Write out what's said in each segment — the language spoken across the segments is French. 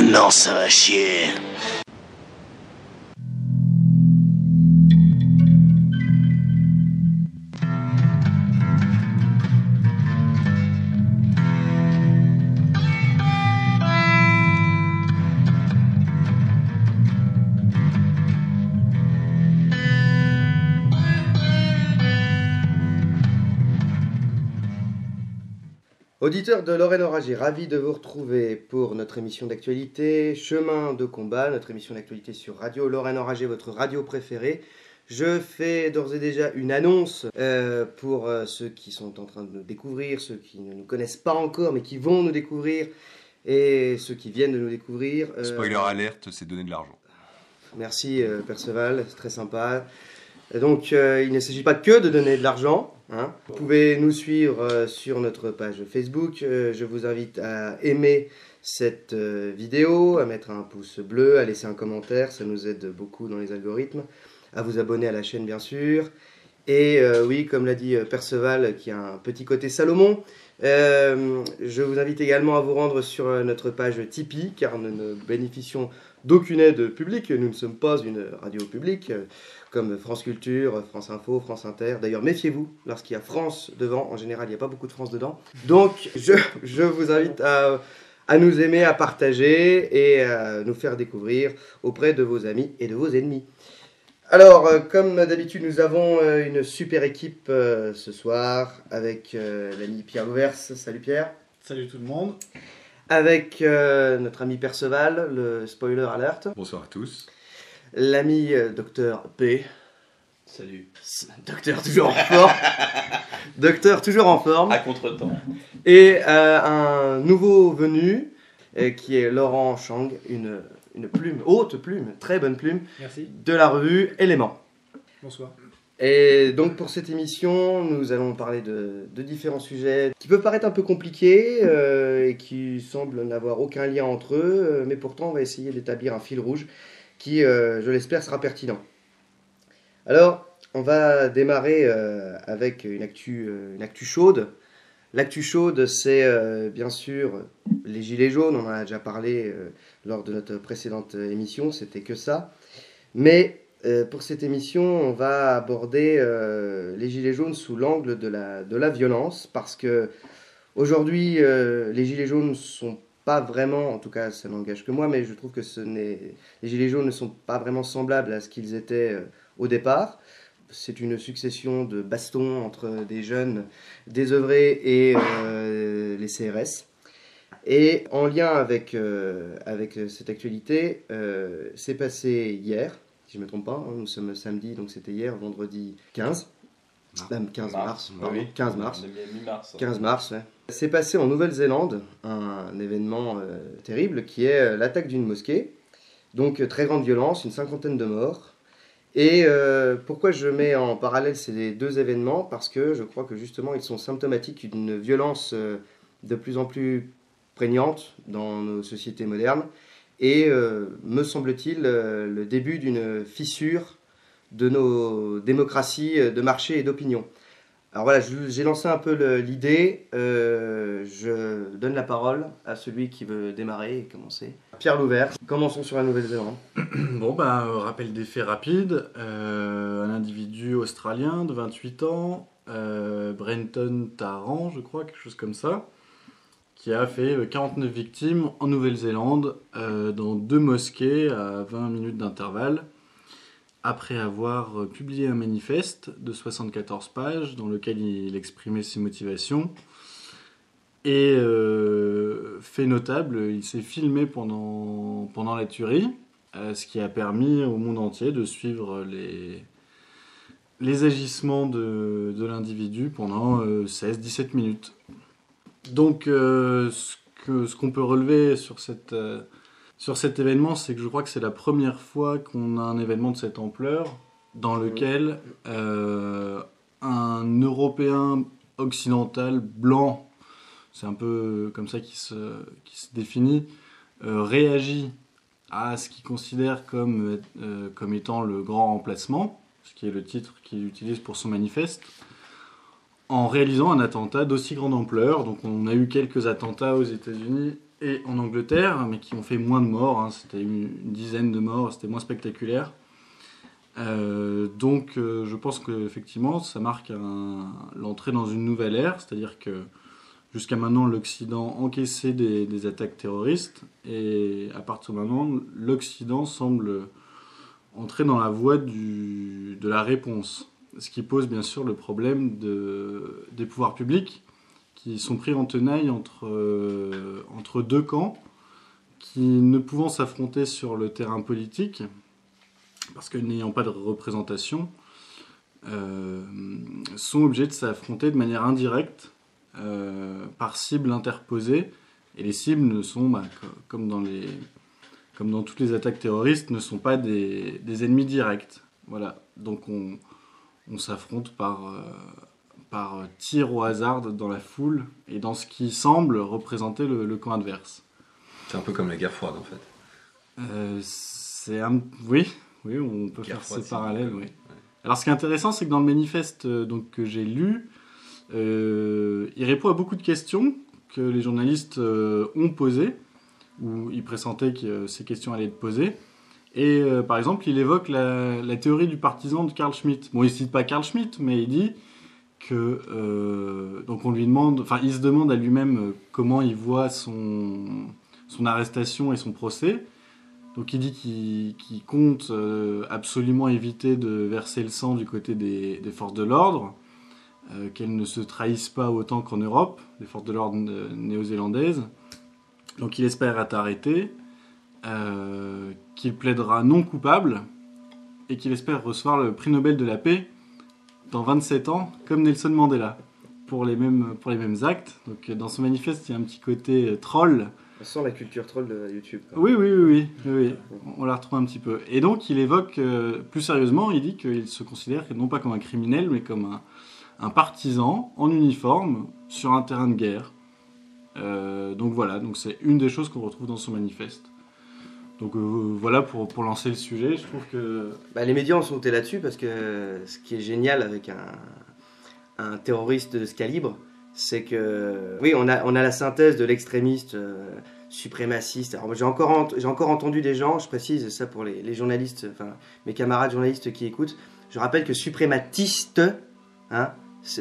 Maintenant, ça va chier. Auditeurs de Lorraine Enragée, ravi de vous retrouver pour notre émission d'actualité Chemin de combat, notre émission d'actualité sur Radio Lorraine Enragée, votre radio préférée. Je fais d'ores et déjà une annonce pour ceux qui sont en train de nous découvrir, ceux qui ne nous connaissent pas encore mais qui vont nous découvrir et ceux qui viennent de nous découvrir. Spoiler alerte, c'est donner de l'argent. Merci Perceval, c'est très sympa. Donc il ne s'agit pas que de donner de l'argent. Vous pouvez nous suivre sur notre page Facebook. Je vous invite à aimer cette vidéo, à mettre un pouce bleu, à laisser un commentaire, ça nous aide beaucoup dans les algorithmes, à vous abonner à la chaîne bien sûr. Et oui, comme l'a dit Perceval, qui a un petit côté Salomon, je vous invite également à vous rendre sur notre page Tipeee, car nous ne bénéficions d'aucune aide publique, nous ne sommes pas une radio publique, comme France Culture, France Info, France Inter. D'ailleurs, méfiez-vous, lorsqu'il y a France devant, en général, il n'y a pas beaucoup de France dedans. Donc, je vous invite à nous aimer, à partager et à nous faire découvrir auprès de vos amis et de vos ennemis. Alors, comme d'habitude, nous avons une super équipe ce soir avec l'ami Pierre Louvers. Salut Pierre. Salut tout le monde. Avec notre ami Perceval, le spoiler alert. Bonsoir à tous. L'ami Docteur P. Salut. Docteur toujours en forme. Docteur toujours en forme. À contre-temps. Et un nouveau venu qui est Laurent Chang, une plume, haute plume, très bonne plume. Merci. De la revue Éléments. Bonsoir. Et donc pour cette émission, nous allons parler de différents sujets qui peuvent paraître un peu compliqués et qui semblent n'avoir aucun lien entre eux, mais pourtant on va essayer d'établir un fil rouge qui, je l'espère, sera pertinent. Alors, on va démarrer avec une actu chaude. L'actu chaude, c'est bien sûr les Gilets jaunes, on en a déjà parlé lors de notre précédente émission, c'était que ça. Mais pour cette émission, on va aborder les Gilets jaunes sous l'angle de la violence, parce que aujourd'hui, les Gilets jaunes ne sont pas vraiment, en tout cas ça n'engage que moi, mais je trouve que les Gilets jaunes ne sont pas vraiment semblables à ce qu'ils étaient au départ. C'est une succession de bastons entre des jeunes désœuvrés et les CRS. Et en lien avec cette actualité, c'est passé hier, si je ne me trompe pas, nous sommes samedi, donc c'était hier, vendredi 15. Même 15 mars, pardon, oui. 15 mars. Mi-mars. 15 mars, ouais. C'est passé en Nouvelle-Zélande, un événement terrible qui est l'attaque d'une mosquée. Donc très grande violence, une 50aine de morts. Et pourquoi je mets en parallèle ces deux événements ? Parce que je crois que justement ils sont symptomatiques d'une violence de plus en plus prégnante dans nos sociétés modernes. Et me semble-t-il le début d'une fissure de nos démocraties de marché et d'opinion. Alors voilà, j'ai lancé un peu l'idée, je donne la parole à celui qui veut démarrer et commencer. Pierre Louvers, commençons sur la Nouvelle-Zélande. Bon, rappel des faits rapides. Un individu australien de 28 ans, Brenton Tarrant, je crois, quelque chose comme ça, qui a fait 49 victimes en Nouvelle-Zélande, dans 2 mosquées à 20 minutes d'intervalle, après avoir publié un manifeste de 74 pages dans lequel il exprimait ses motivations. Et fait notable, il s'est filmé pendant la tuerie, ce qui a permis au monde entier de suivre les agissements de l'individu pendant 16-17 minutes. Donc ce qu'on peut relever sur cet événement, c'est que je crois que c'est la première fois qu'on a un événement de cette ampleur dans lequel un Européen occidental blanc, c'est un peu comme ça qu'il se définit, réagit à ce qu'il considère comme étant le grand remplacement, ce qui est le titre qu'il utilise pour son manifeste, en réalisant un attentat d'aussi grande ampleur. Donc on a eu quelques attentats aux États-Unis et en Angleterre, mais qui ont fait moins de morts, hein. C'était une dizaine de morts, c'était moins spectaculaire. Donc je pense qu'effectivement ça marque l'entrée dans une nouvelle ère, c'est-à-dire que jusqu'à maintenant l'Occident encaissait des attaques terroristes, et à partir de maintenant l'Occident semble entrer dans la voie de la réponse. Ce qui pose bien sûr le problème des pouvoirs publics qui sont pris en tenaille entre deux camps qui, ne pouvant s'affronter sur le terrain politique, parce que n'ayant pas de représentation, sont obligés de s'affronter de manière indirecte par cibles interposées. Et les cibles ne sont, comme dans toutes les attaques terroristes, ne sont pas des ennemis directs. Voilà. Donc on s'affronte par tir au hasard dans la foule et dans ce qui semble représenter le camp adverse. C'est un peu comme la guerre froide en fait. Oui, on peut Guerre faire froide, ces c'est parallèles. un peu- Oui. ouais. Alors, ce qui est intéressant, c'est que dans le manifeste que j'ai lu, il répond à beaucoup de questions que les journalistes ont posées, ou ils pressentaient que ces questions allaient être posées. Et par exemple, il évoque la théorie du partisan de Carl Schmitt. Bon, il ne cite pas Carl Schmitt, mais il dit que donc on lui demande, enfin, il se demande à lui-même comment il voit son arrestation et son procès. Donc il dit qu'il compte absolument éviter de verser le sang du côté des forces de l'ordre, qu'elles ne se trahissent pas autant qu'en Europe, les forces de l'ordre néo-zélandaises. Donc il espère être arrêté, qu'il plaidera non coupable et qu'il espère recevoir le prix Nobel de la paix dans 27 ans, comme Nelson Mandela, pour les mêmes actes. Donc dans ce manifeste, il y a un petit côté troll. On sent la culture troll de YouTube. Quoi. Oui, on la retrouve un petit peu. Et donc il évoque, plus sérieusement, il dit qu'il se considère non pas comme un criminel, mais comme un partisan en uniforme sur un terrain de guerre. Donc voilà, donc c'est une des choses qu'on retrouve dans son manifeste. Donc voilà pour lancer le sujet, je trouve que... Les médias ont sauté là-dessus parce que ce qui est génial avec un terroriste de ce calibre, c'est que oui, on a la synthèse de l'extrémiste suprémaciste. Alors j'ai encore entendu des gens, je précise ça pour les journalistes, enfin mes camarades journalistes qui écoutent. Je rappelle que suprématiste,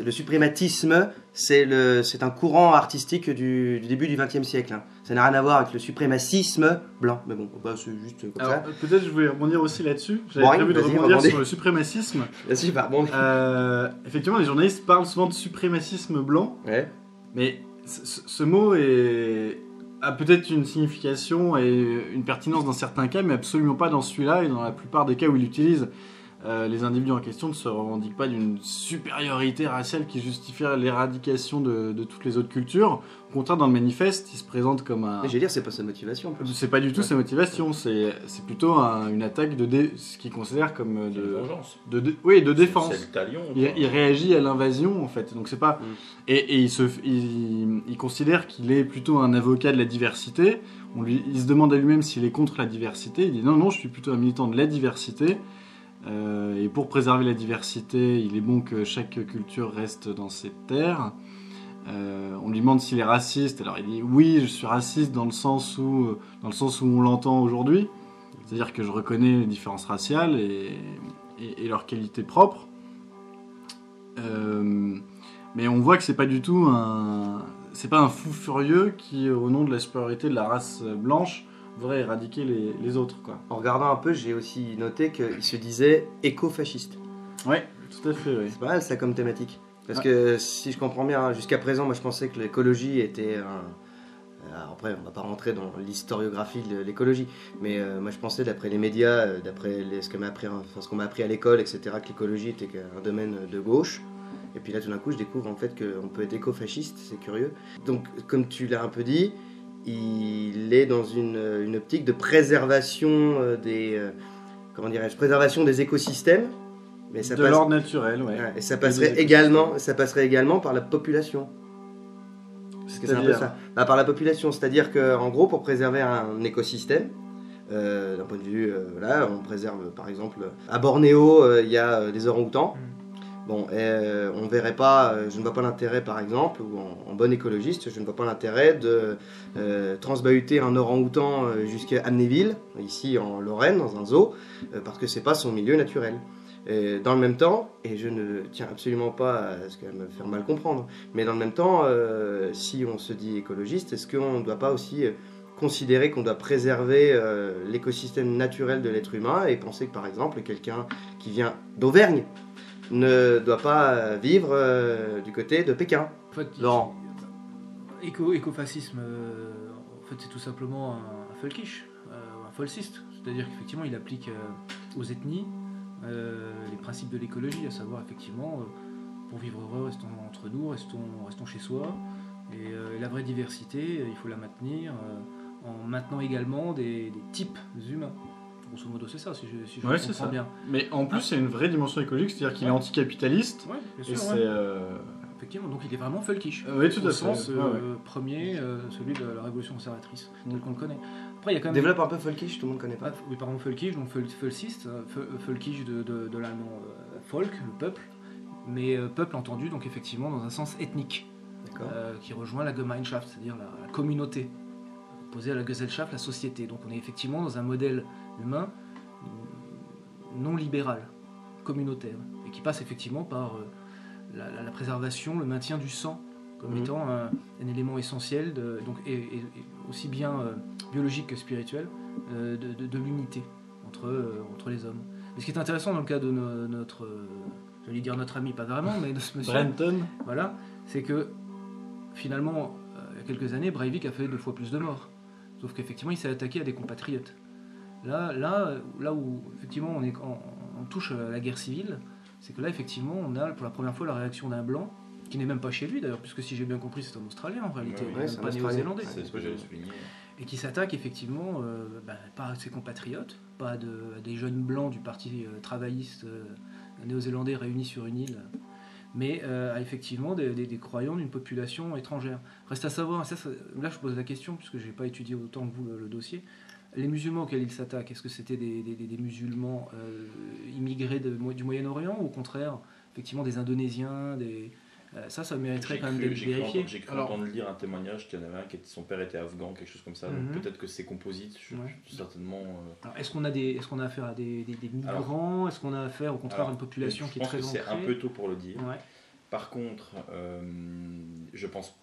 le suprématisme, c'est un courant artistique du début du XXe siècle. Hein. Ça n'a rien à voir avec le suprémacisme blanc. Mais bon, c'est juste comme ça. Peut-être je voulais rebondir aussi là-dessus. J'avais prévu de rebondir sur le suprémacisme. Vas-y, pardon. Effectivement, les journalistes parlent souvent de suprémacisme blanc. Ouais. Mais ce mot a peut-être une signification et une pertinence dans certains cas, mais absolument pas dans celui-là et dans la plupart des cas où il l'utilise. Les individus en question ne se revendiquent pas d'une supériorité raciale qui justifie l'éradication de toutes les autres cultures. Au contraire, dans le manifeste, il se présente comme un... Mais je veux dire, c'est pas sa motivation. En plus. C'est pas du tout sa motivation, c'est plutôt une attaque ce qu'il considère comme de vengeance. de défense. C'est le talion. Il réagit à l'invasion en fait, donc c'est pas... Et il considère qu'il est plutôt un avocat de la diversité. Il se demande à lui-même s'il est contre la diversité. Il dit non, je suis plutôt un militant de la diversité. Et pour préserver la diversité, il est bon que chaque culture reste dans ses terres. On lui demande s'il est raciste. Alors il dit oui, je suis raciste dans le sens où on l'entend aujourd'hui. C'est-à-dire que je reconnais les différences raciales et leurs qualités propres. Mais on voit que c'est pas du tout c'est pas un fou furieux qui, au nom de la supériorité de la race blanche, voudrait éradiquer les autres, quoi. En regardant un peu, j'ai aussi noté qu'il se disait éco-fasciste. Ouais, tout à fait, oui. C'est pas mal ça comme thématique. Parce que si je comprends bien, jusqu'à présent, moi je pensais que l'écologie était alors après, on va pas rentrer dans l'historiographie de l'écologie, mais moi je pensais, d'après les médias, d'après ce qu'on m'a appris à l'école, etc., que l'écologie était un domaine de gauche. Et puis là, tout d'un coup, je découvre en fait qu'on peut être éco-fasciste, c'est curieux. Donc, comme tu l'as un peu dit, il est dans une optique de préservation préservation des écosystèmes. Mais ça de l'ordre naturel, ouais. Et ça passerait également par la population. Parce que c'est un peu ça. Par la population, c'est-à-dire qu'en gros, pour préserver un écosystème, d'un point de vue, on préserve, par exemple, à Bornéo, il y a des orang-outans. Bon, on verrait pas, je ne vois pas l'intérêt par exemple, ou en bon écologiste, je ne vois pas l'intérêt de transbahuter un orang-outan jusqu'à Amnéville, ici en Lorraine, dans un zoo, parce que c'est pas son milieu naturel. Et dans le même temps, et je ne tiens absolument pas à ce qu'elle me faire mal comprendre, mais dans le même temps, si on se dit écologiste, est-ce qu'on ne doit pas aussi considérer qu'on doit préserver l'écosystème naturel de l'être humain et penser que par exemple quelqu'un qui vient d'Auvergne ne doit pas vivre du côté de Pékin. En fait, Laurent. Écofascisme, en fait, c'est tout simplement un folkish, un folciste. C'est-à-dire qu'effectivement, il applique aux ethnies les principes de l'écologie, à savoir, effectivement, pour vivre heureux, restons entre nous, restons chez soi. Et la vraie diversité, il faut la maintenir en maintenant également des types humains. Grosso modo, c'est ça, si je comprends bien. Mais en plus, c'est une vraie dimension écologique, c'est-à-dire qu'il est anticapitaliste. Ouais, bien Et sûr, c'est. Effectivement, donc il est vraiment folkish. Oui, tout à fait. Au sens premier, celui de la révolution conservatrice, tel qu'on le connaît. Après, il y a quand même. Développe un peu folkish, tout le monde ne connaît pas. Oui, pardon, folkish, donc folciste, folkish de l'allemand folk, le peuple, mais peuple entendu, donc effectivement, dans un sens ethnique, qui rejoint la Gemeinschaft, c'est-à-dire la communauté, opposée à la Gesellschaft, la société. Donc on est effectivement dans un modèle humain non libéral, communautaire, et qui passe effectivement par la préservation, le maintien du sang comme étant un élément essentiel, donc, et aussi bien biologique que spirituel, de l'unité entre les hommes. Et ce qui est intéressant dans le cas de notre, j'allais dire notre ami, pas vraiment, mais de ce monsieur, Brenton, voilà, c'est que finalement, il y a quelques années, Breivik a fait 2 fois plus de morts. Sauf qu'effectivement, il s'est attaqué à des compatriotes. Là où effectivement on touche à la guerre civile, c'est que là effectivement on a pour la première fois la réaction d'un blanc, qui n'est même pas chez lui d'ailleurs, puisque si j'ai bien compris c'est un Australien en réalité, c'est pas un néo-zélandais. C'est ce que j'allais souligner. Et qui s'attaque effectivement pas à ses compatriotes, pas à des jeunes blancs du parti travailliste néo-zélandais réunis sur une île, mais à effectivement des croyants d'une population étrangère. Reste à savoir, là je pose la question, puisque je n'ai pas étudié autant que vous le dossier, les musulmans auxquels il s'attaque, est-ce que c'était des musulmans immigrés du Moyen-Orient, ou au contraire, effectivement, des Indonésiens, ça mériterait quand même d'être vérifié. J'ai cru entendre lire un témoignage qu'il y en avait un son père était afghan, quelque chose comme ça. Donc peut-être que c'est composite, certainement. Alors, est-ce qu'on a affaire à des migrants? Est-ce qu'on a affaire au contraire à une population qui est très ancrée? Je pense que c'est un peu tôt pour le dire. Ouais. Par contre, je pense,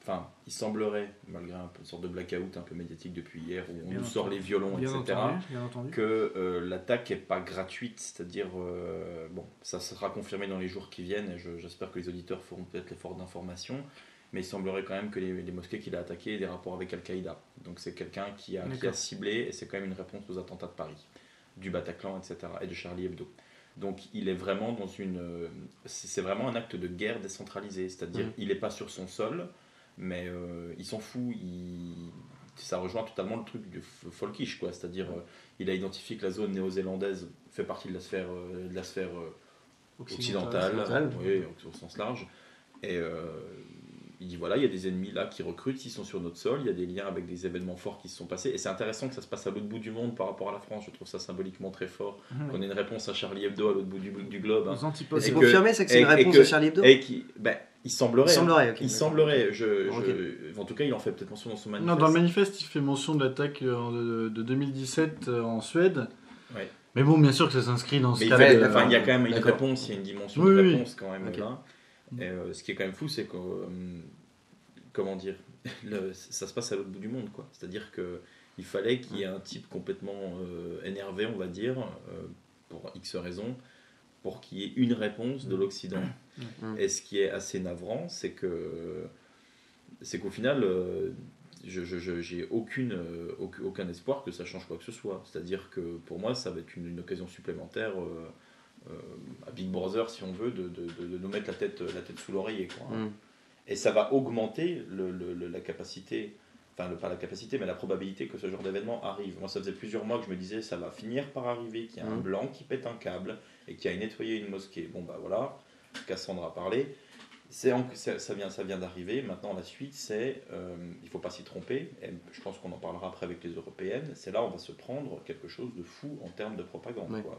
il semblerait, malgré une sorte de blackout un peu médiatique depuis hier, où on nous sort les violons, etc., que l'attaque n'est pas gratuite, c'est-à-dire, ça sera confirmé dans les jours qui viennent, et j'espère que les auditeurs feront peut-être l'effort d'information, mais il semblerait quand même que les mosquées qu'il a attaquées aient des rapports avec Al-Qaïda. Donc c'est quelqu'un qui a ciblé, et c'est quand même une réponse aux attentats de Paris, du Bataclan, etc., et de Charlie Hebdo. Donc il est vraiment c'est vraiment un acte de guerre décentralisé, c'est-à-dire il n'est pas sur son sol, mais il s'en fout, ça rejoint totalement le truc du folkish, quoi. C'est-à-dire il a identifié que la zone néo-zélandaise fait partie de la sphère occidentale, oui, au sens large, et il dit voilà, il y a des ennemis là qui recrutent, ils sont sur notre sol, il y a des liens avec des événements forts qui se sont passés, et c'est intéressant que ça se passe à l'autre bout du monde par rapport à la France, je trouve ça symboliquement très fort, qu'on ait une réponse à Charlie Hebdo à l'autre bout du globe. Aux antipodes. C'est confirmé, c'est que c'est une réponse à Charlie Hebdo? Il semblerait. Il semblerait. En tout cas, il en fait peut-être mention dans son manifeste. Non, dans le manifeste, il fait mention de l'attaque de 2017 en Suède. Ouais. Mais bon, bien sûr que ça s'inscrit dans ce cas. Il y a quand même une réponse, il y a une dimension de réponse quand même là. Et, ce qui est quand même fou, c'est que comment dire, ça se passe à l'autre bout du monde, quoi. C'est-à-dire qu'il fallait qu'il y ait un type complètement énervé, on va dire, pour X raisons, pour qu'il y ait une réponse de l'Occident. Et ce qui est assez navrant, c'est qu'au final, j'ai aucun espoir que ça change quoi que ce soit. C'est-à-dire que pour moi, ça va être une occasion supplémentaire à Big Brother, si on veut, de nous mettre la tête sous l'oreiller, quoi. Et ça va augmenter la capacité, pas la capacité, mais la probabilité que ce genre d'événement arrive. Moi, ça faisait plusieurs mois que je me disais, ça va finir par arriver, qu'il y a un blanc qui pète un câble et qui a nettoyé une mosquée. Bon, bah voilà, Cassandre a parlé. Ça vient d'arriver. Maintenant, la suite, c'est, il ne faut pas s'y tromper, et je pense qu'on en parlera après avec les européennes, c'est là on va se prendre quelque chose de fou en termes de propagande. Quoi.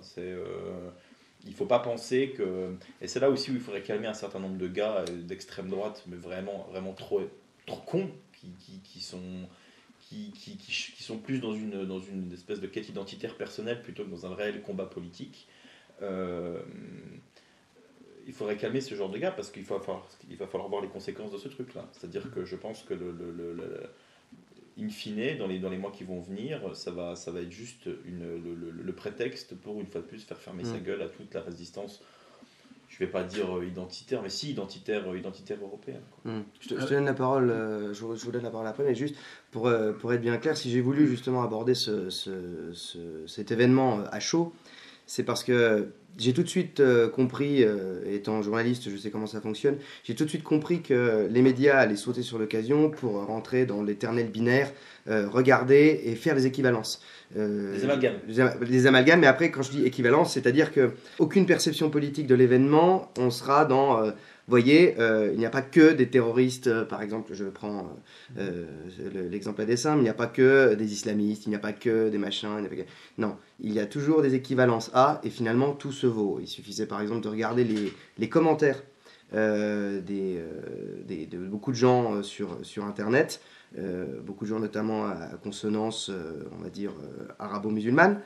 il ne faut pas penser que... Et c'est là aussi où il faudrait calmer un certain nombre de gars d'extrême droite, mais vraiment, vraiment trop cons, qui sont plus dans une espèce de quête identitaire personnelle plutôt que dans un réel combat politique. Il faudrait calmer ce genre de gars parce qu'il va falloir voir les conséquences de ce truc-là. C'est-à-dire que je pense que in fine, dans les mois qui vont venir, ça va être juste le prétexte pour, une fois de plus, faire fermer sa gueule à toute la résistance. Je ne vais pas dire identitaire, mais si identitaire européenne. Je te donne la parole, je vous donne la parole après, mais juste pour être bien clair, si j'ai voulu justement aborder cet événement à chaud, c'est parce que j'ai tout de suite compris, étant journaliste, je sais comment ça fonctionne, j'ai tout de suite compris que les médias allaient sauter sur l'occasion pour rentrer dans l'éternel binaire, regarder et faire des équivalences. Des amalgames. Des amalgames, mais après, quand je dis équivalence, c'est-à-dire qu'aucune perception politique de l'événement, on sera dans... vous voyez, il n'y a pas que des terroristes, par exemple, je prends l'exemple à dessein, mais il n'y a pas que des islamistes, il n'y a pas que des machins, non, il y a toujours des équivalences à, et finalement tout se vaut. Il suffisait par exemple de regarder les commentaires de beaucoup de gens sur Internet, beaucoup de gens notamment à consonance, on va dire, arabo-musulmane,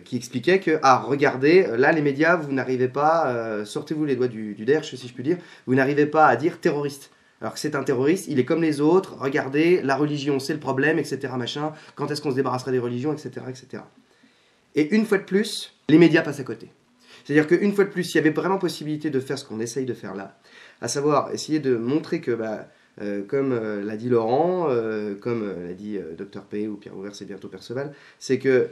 qui expliquait que, regardez, là les médias, vous n'arrivez pas, sortez-vous les doigts du derche si je puis dire, vous n'arrivez pas à dire terroriste. Alors que c'est un terroriste, il est comme les autres, regardez, la religion c'est le problème, etc. Machin, quand est-ce qu'on se débarrassera des religions, etc. etc. Et une fois de plus, les médias passent à côté. C'est-à-dire qu'une fois de plus, il y avait vraiment possibilité de faire ce qu'on essaye de faire là, à savoir essayer de montrer que, comme l'a dit Laurent, comme l'a dit Dr P ou Pierre Ouvert, c'est bientôt Perceval, c'est que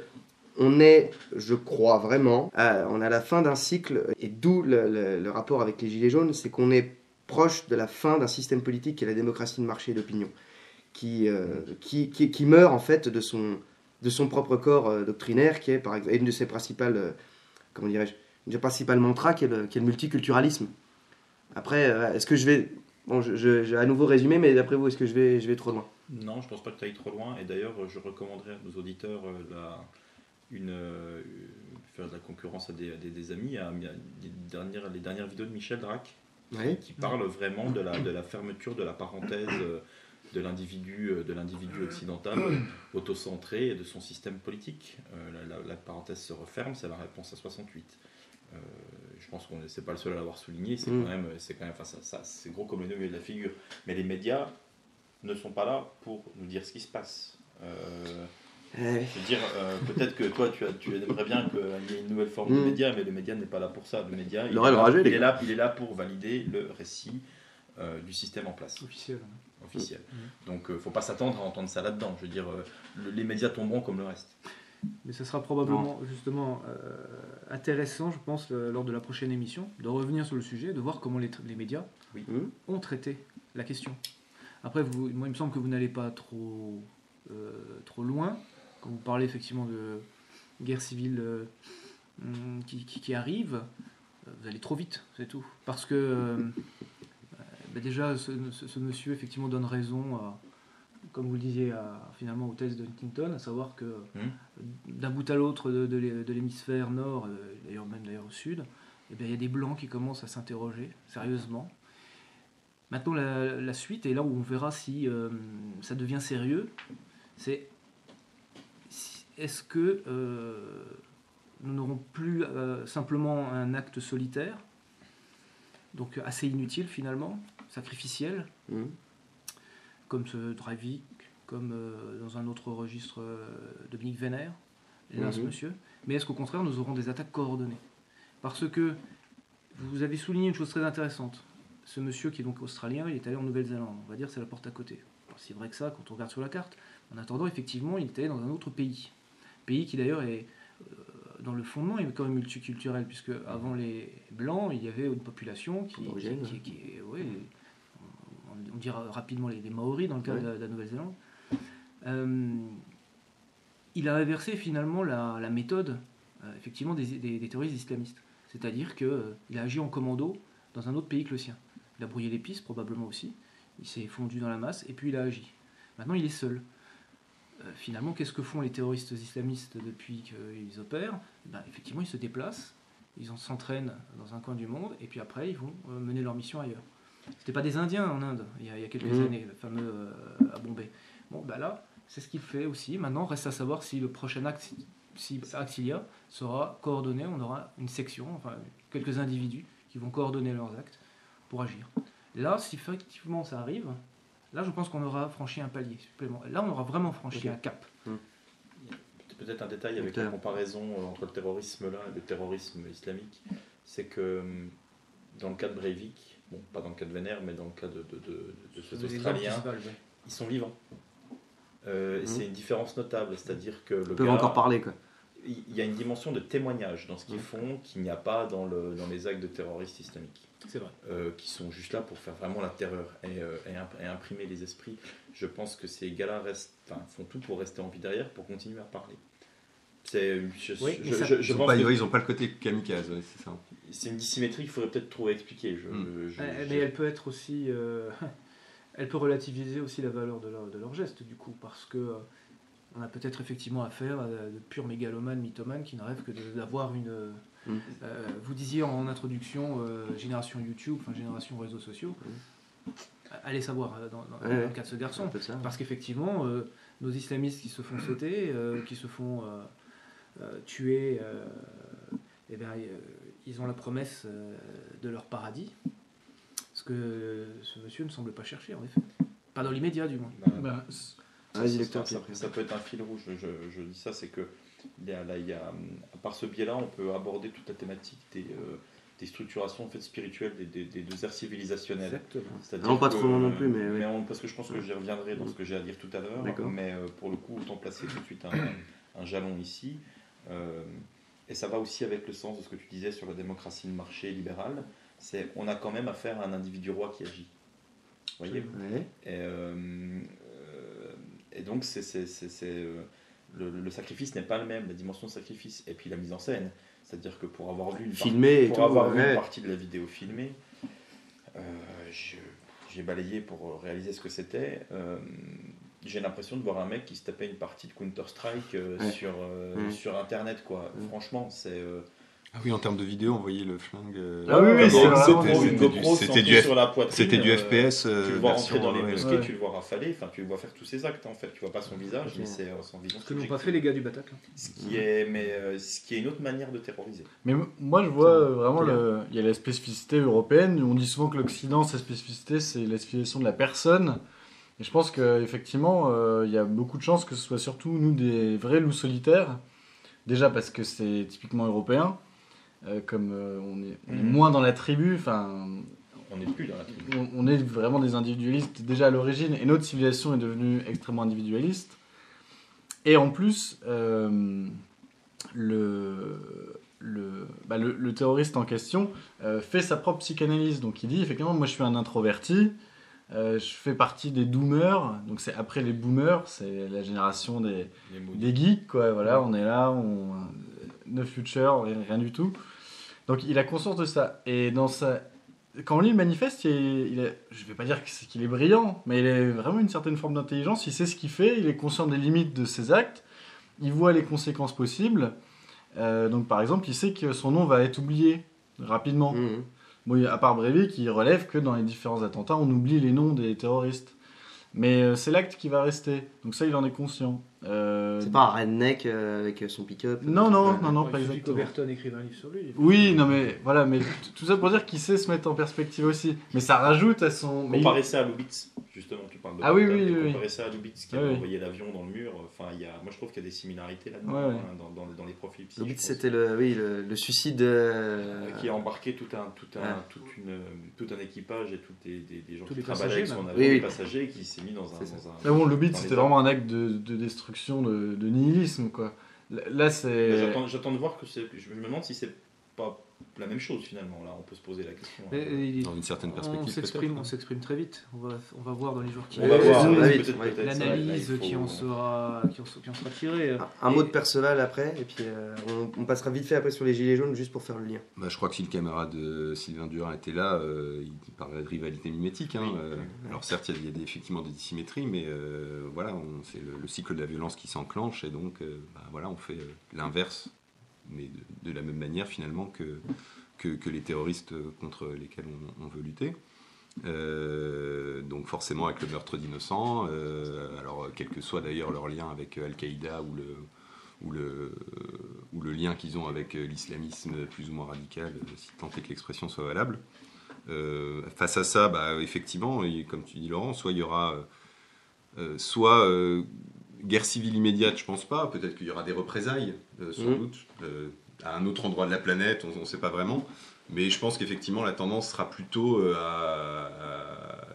on est, je crois vraiment, on est à la fin d'un cycle, et d'où le rapport avec les Gilets jaunes, c'est qu'on est proche de la fin d'un système politique qui est la démocratie de marché et d'opinion, qui meurt en fait de son propre corps doctrinaire, qui est par exemple une de ses principales, comment dirais-je, une des principales mantras qui est le multiculturalisme. Après, est-ce que je vais... Bon, je vais à nouveau résumer, mais d'après vous, est-ce que je vais trop loin ? Non, je pense pas que tu ailles trop loin, et d'ailleurs, je recommanderais à nos auditeurs faire de la concurrence à des amis. Il y a les dernières vidéos de Michel Drac qui parlent vraiment de la fermeture de la parenthèse de l'individu occidental autocentré et de son système politique. La parenthèse se referme, c'est la réponse à 68. Je pense qu'on c'est pas le seul à l'avoir souligné, c'est quand même enfin, ça, c'est gros comme le nœud de la figure. Mais les médias ne sont pas là pour nous dire ce qui se passe. Je veux dire, peut-être que toi tu aimerais bien qu'il y ait une nouvelle forme de média, mais le média n'est pas là pour ça. Le média il est là pour valider le récit du système en place. Officiel. Donc faut pas s'attendre à entendre ça là-dedans. Je veux dire, les médias tomberont comme le reste. Mais ça sera probablement justement intéressant, je pense, lors de la prochaine émission, de revenir sur le sujet, de voir comment les médias ont traité la question. Après, moi, il me semble que vous n'allez pas trop loin quand vous parlez effectivement de guerre civile qui arrive. Vous allez trop vite, c'est tout. Parce que déjà, ce monsieur effectivement donne raison à, comme vous le disiez, finalement aux thèses de Huntington, à savoir que d'un bout à l'autre de l'hémisphère nord, d'ailleurs au sud, il y a des blancs qui commencent à s'interroger sérieusement. Maintenant, la suite, et là où on verra si ça devient sérieux, c'est est-ce que nous n'aurons plus simplement un acte solitaire, donc assez inutile finalement, sacrificiel, comme ce Breivik, comme dans un autre registre Dominique Vénère, hélas monsieur, mais est-ce qu'au contraire nous aurons des attaques coordonnées ? Parce que vous avez souligné une chose très intéressante, ce monsieur qui est donc australien, il est allé en Nouvelle-Zélande, on va dire c'est la porte à côté. Alors, c'est vrai que ça, quand on regarde sur la carte, en attendant effectivement il est allé dans un autre pays qui d'ailleurs est dans le fondement est quand même multiculturel, puisque avant les Blancs il y avait une population qui on dira rapidement les Maoris dans le cas de la Nouvelle-Zélande. Il a inversé finalement la méthode effectivement des terroristes islamistes. C'est-à-dire qu'il a agi en commando dans un autre pays que le sien. Il a brouillé les pistes probablement aussi, il s'est fondu dans la masse et puis il a agi. Maintenant il est seul. Finalement, qu'est-ce que font les terroristes islamistes depuis qu'ils opèrent ? Effectivement, ils se déplacent ils s'entraînent dans un coin du monde, et puis après, ils vont mener leur mission ailleurs. C'était pas des Indiens en Inde, il y a quelques années, le fameux à Bombay. Bon, bah là, c'est ce qu'il fait aussi. Maintenant, reste à savoir si le prochain acte, si acte il y a, sera coordonné. On aura une section, enfin, quelques individus qui vont coordonner leurs actes pour agir. Là, si effectivement ça arrive, là, je pense qu'on aura franchi un palier supplémentaire. Là, on aura vraiment franchi un cap. Peut-être un détail avec la comparaison entre le terrorisme là et le terrorisme islamique, c'est que dans le cas de Breivik, bon, pas dans le cas de Venner, mais dans le cas de ces Australiens, ils sont vivants. Et c'est une différence notable, c'est-à-dire que ils peuvent encore parler, quoi. Il y a une dimension de témoignage dans ce qu'ils font qu'il n'y a pas dans les actes de terroristes islamiques. C'est vrai. Qui sont juste là pour faire vraiment la terreur et imprimer les esprits. Je pense que ces gars-là font tout pour rester en vie derrière, pour continuer à parler. Ils n'ont pas le côté kamikaze, c'est ça. C'est une dissymétrie qu'il faudrait peut-être trouver expliquer. Mais elle peut être aussi... elle peut relativiser aussi la valeur de leur geste, du coup, parce que on a peut-être effectivement affaire à de purs mégalomanes, mythomanes, qui ne rêvent que d'avoir une... vous disiez en introduction, génération YouTube, enfin génération réseaux sociaux. Allez savoir dans le cas de ce garçon. Parce qu'effectivement, nos islamistes qui se font sauter, qui se font tuer, ils ont la promesse de leur paradis. Ce que ce monsieur ne semble pas chercher, en effet. Pas dans l'immédiat, du moins. Ça peut être un fil rouge. Je dis ça, c'est que à part ce biais-là, on peut aborder toute la thématique des structurations en fait, spirituelles des deux aires civilisationnelles. Non, pas trop non plus, mais parce que je pense que j'y reviendrai dans ce que j'ai à dire tout à l'heure. Mais pour le coup, autant placer tout de suite un jalon ici. Et ça va aussi avec le sens de ce que tu disais sur la démocratie de marché libérale. On a quand même affaire à un individu roi qui agit. Vous voyez ? Et donc, le sacrifice n'est pas le même, la dimension de sacrifice. Et puis la mise en scène. C'est-à-dire que pour avoir vu une partie de la vidéo filmée, j'ai balayé pour réaliser ce que c'était. J'ai l'impression de voir un mec qui se tapait une partie de Counter-Strike sur Internet, quoi. Franchement, c'est... Ah oui, en termes de vidéo, on voyait le flingue. C'était du FPS. Tu le vois rentrer dans les mosquées, tu le vois rafaler, enfin tu le vois faire tous ses actes en fait. Tu vois pas son visage, mais c'est son visage. Ce que n'ont pas fait les gars du Bataclan. Ce qui est une autre manière de terroriser. Mais moi je vois vraiment il y a la spécificité européenne. On dit souvent que l'Occident, sa spécificité, c'est la civilisation de la personne. Et je pense qu'effectivement, il y a beaucoup de chances que ce soit surtout nous des vrais loups solitaires. Déjà parce que c'est typiquement européen. Comme on est moins dans la tribu, enfin, on n'est plus dans la tribu. On est vraiment des individualistes déjà à l'origine, et notre civilisation est devenue extrêmement individualiste. Et en plus, le terroriste en question fait sa propre psychanalyse. Donc il dit effectivement, moi je suis un introverti, je fais partie des doomers, donc c'est après les boomers, c'est la génération des geeks, quoi. Voilà, on est là, no future, rien du tout. Donc il a conscience de ça. Et quand on lit le manifeste, je ne vais pas dire qu'il est brillant, mais il a vraiment une certaine forme d'intelligence. Il sait ce qu'il fait, il est conscient des limites de ses actes, il voit les conséquences possibles. Donc par exemple, il sait que son nom va être oublié rapidement. Bon, à part Breivik, il relève que dans les différents attentats, on oublie les noms des terroristes. Mais c'est l'acte qui va rester. Donc ça, il en est conscient. C'est pas un redneck avec son pick-up. Non, pas exactement. Il qu'Overton écrive un livre sur lui. Oui, non mais voilà, mais tout ça pour dire qu'il sait se mettre en perspective aussi. Mais ça rajoute à son... Comparer ça à Lubitz, justement, tu parles de... Ah oui. Comparer ça à Lubitz qui avait envoyé l'avion dans le mur. Enfin, moi je trouve qu'il y a des similarités là-dedans, dans les profils psychiques. Lubitz, c'était le suicide... Qui a embarqué tout un équipage et des gens qui travaillaient avec son avion, des passagers, qui s'est mis dans un... Mais bon, Lubitz, c'était vraiment un acte de destruction, de nihilisme, quoi. Là, c'est... J'attends de voir que c'est... Je me demande si c'est pas la même chose, finalement. Là, on peut se poser la question. Dans une certaine perspective, on s'exprime très vite. On va voir dans les jours qui viennent. On va voir l'analyse qui en sera tirée. Un mot de Perceval après, et puis on passera vite fait après sur les Gilets jaunes, juste pour faire le lien. Je crois que si le camarade Sylvain Durin était là, il parlait de rivalité mimétique. Alors certes, il y a effectivement des dissymétries, mais voilà, c'est le cycle de la violence qui s'enclenche, et donc voilà, on fait l'inverse mais de la même manière finalement que les terroristes contre lesquels on veut lutter. Donc forcément avec le meurtre d'innocents, alors quel que soit d'ailleurs leur lien avec Al-Qaïda ou le lien qu'ils ont avec l'islamisme plus ou moins radical, si tant est que l'expression soit valable. Face à ça, effectivement, et comme tu dis Laurent, soit il y aura guerre civile immédiate, je pense pas, peut-être qu'il y aura des représailles, sans doute, à un autre endroit de la planète, on ne sait pas vraiment, mais je pense qu'effectivement la tendance sera plutôt à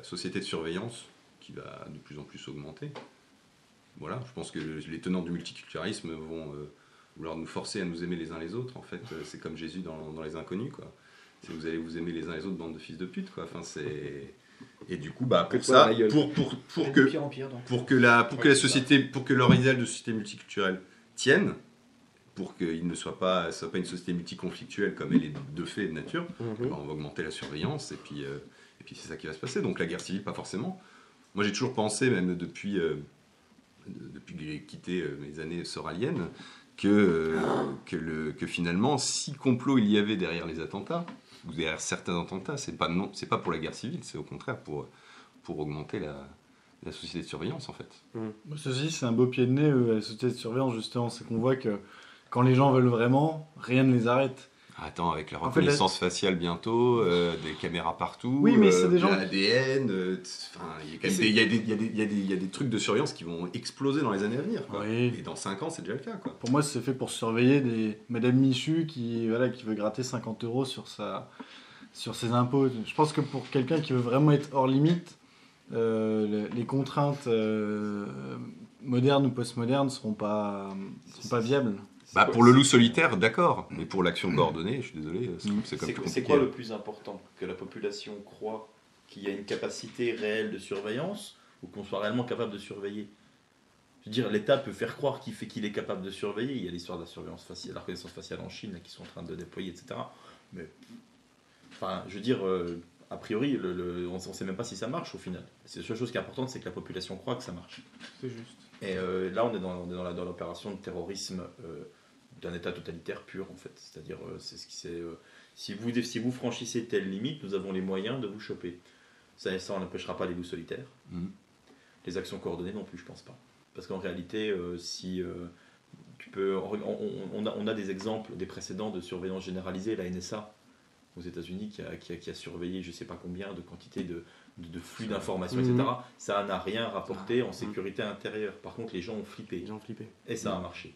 société de surveillance, qui va de plus en plus augmenter. Voilà, je pense que les tenants du multiculturalisme vont vouloir nous forcer à nous aimer les uns les autres. En fait, c'est comme Jésus dans Les Inconnus, quoi. Vous allez vous aimer les uns les autres, bande de fils de pute, quoi. Enfin, c'est... Et du coup, pour ça, pour que la société, pour que leur idéal de société multiculturelle tienne, pour qu'il ne soit pas une société multiconflictuelle comme elle est de fait et de nature, on va augmenter la surveillance et puis c'est ça qui va se passer. Donc la guerre civile, pas forcément. Moi, j'ai toujours pensé, même depuis que j'ai quitté mes années soraliennes, que finalement, si complot il y avait derrière les attentats, ou derrière certains attentats, c'est pas pour la guerre civile, c'est au contraire pour augmenter la société de surveillance, en fait. Ceci, c'est un beau pied de nez, la société de surveillance, justement, c'est qu'on voit que quand les gens veulent vraiment, rien ne les arrête. Attends, avec la reconnaissance faciale bientôt, des caméras partout, oui, mais c'est des gens... l'ADN, il y a des trucs de surveillance qui vont exploser dans les années à venir, quoi. Oui. Et dans 5 ans, c'est déjà le cas, quoi. Pour moi, c'est fait pour surveiller Madame Michu qui veut gratter 50 € sur ses impôts. Je pense que pour quelqu'un qui veut vraiment être hors limite, les contraintes modernes ou postmodernes ne seront pas viables. Pour le loup solitaire, d'accord, mais pour l'action coordonnée, je suis désolé, c'est comme c'est quoi le plus important? Que la population croit qu'il y a une capacité réelle de surveillance ou qu'on soit réellement capable de surveiller? Je veux dire, l'État peut faire croire qu'il est capable de surveiller. Il y a l'histoire de la surveillance faciale, la reconnaissance faciale en Chine, là, qui sont en train de déployer, etc. Mais, enfin, je veux dire, a priori, on ne sait même pas si ça marche au final. C'est la seule chose qui est importante, c'est que la population croit que ça marche. C'est juste. Et là, on est dans l'opération de terrorisme d'un État totalitaire pur, en fait. C'est-à-dire, si vous franchissez telle limite, nous avons les moyens de vous choper. Ça n'empêchera pas les loups solitaires. Les actions coordonnées non plus, je pense pas. Parce qu'en réalité, on a des exemples, des précédents de surveillance généralisée, la NSA aux États-Unis qui a surveillé je ne sais pas combien de quantités de flux d'informations, etc. Ça n'a rien rapporté en sécurité intérieure. Par contre, les gens ont flippé. Et ça a marché.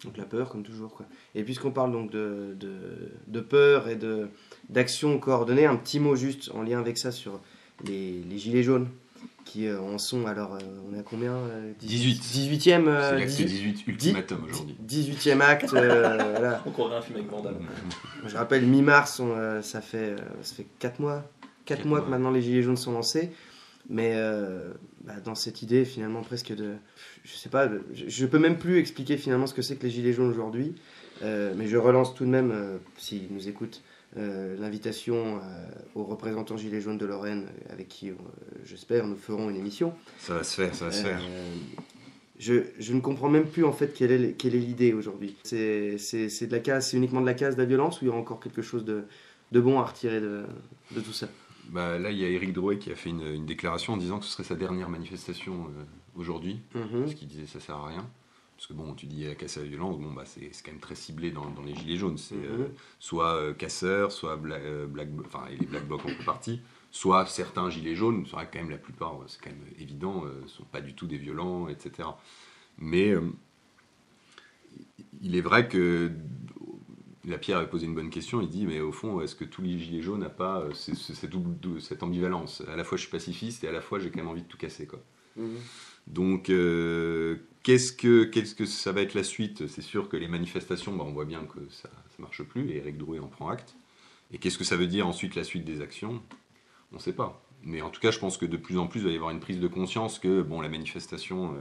Donc la peur, comme toujours, quoi. Et puisqu'on parle donc de peur et d'action coordonnée, un petit mot juste en lien avec ça sur les gilets jaunes qui en sont, alors on est à combien 18e. C'est l'acte 18 ultimatum aujourd'hui. 18e acte. Voilà. Encore un film avec Vandal. Je rappelle, mi-mars, ça fait 4 mois. 4 mois que maintenant les gilets jaunes sont lancés. Mais dans cette idée finalement presque je sais pas, je peux même plus expliquer finalement ce que c'est que les gilets jaunes aujourd'hui, mais je relance tout de même, s'ils nous écoutent, l'invitation aux représentants gilets jaunes de Lorraine avec qui j'espère nous ferons une émission. Ça va se faire. Je ne comprends même plus en fait quelle est l'idée aujourd'hui. C'est de la casse, c'est uniquement de la casse, de la violence, ou il y a encore quelque chose de bon à retirer de tout ça? Là, il y a Éric Drouet qui a fait une déclaration en disant que ce serait sa dernière manifestation aujourd'hui, parce qu'il disait ça sert à rien. Parce que tu dis la casse à la violence, c'est quand même très ciblé dans les gilets jaunes. C'est soit casseurs, soit les Black Blocs en partie, soit certains gilets jaunes, c'est vrai que quand même la plupart, c'est quand même évident, ne sont pas du tout des violents, etc. Mais il est vrai que Lapierre avait posé une bonne question, il dit, mais au fond, est-ce que tous les gilets jaunes n'ont pas cette ambivalence? À la fois je suis pacifiste et à la fois j'ai quand même envie de tout casser, quoi. Donc qu'est-ce que ça va être la suite? C'est sûr que les manifestations, on voit bien que ça marche plus, et Éric Drouet en prend acte. Et qu'est-ce que ça veut dire ensuite la suite des actions? On ne sait pas. Mais en tout cas, je pense que de plus en plus, il va y avoir une prise de conscience que la manifestation,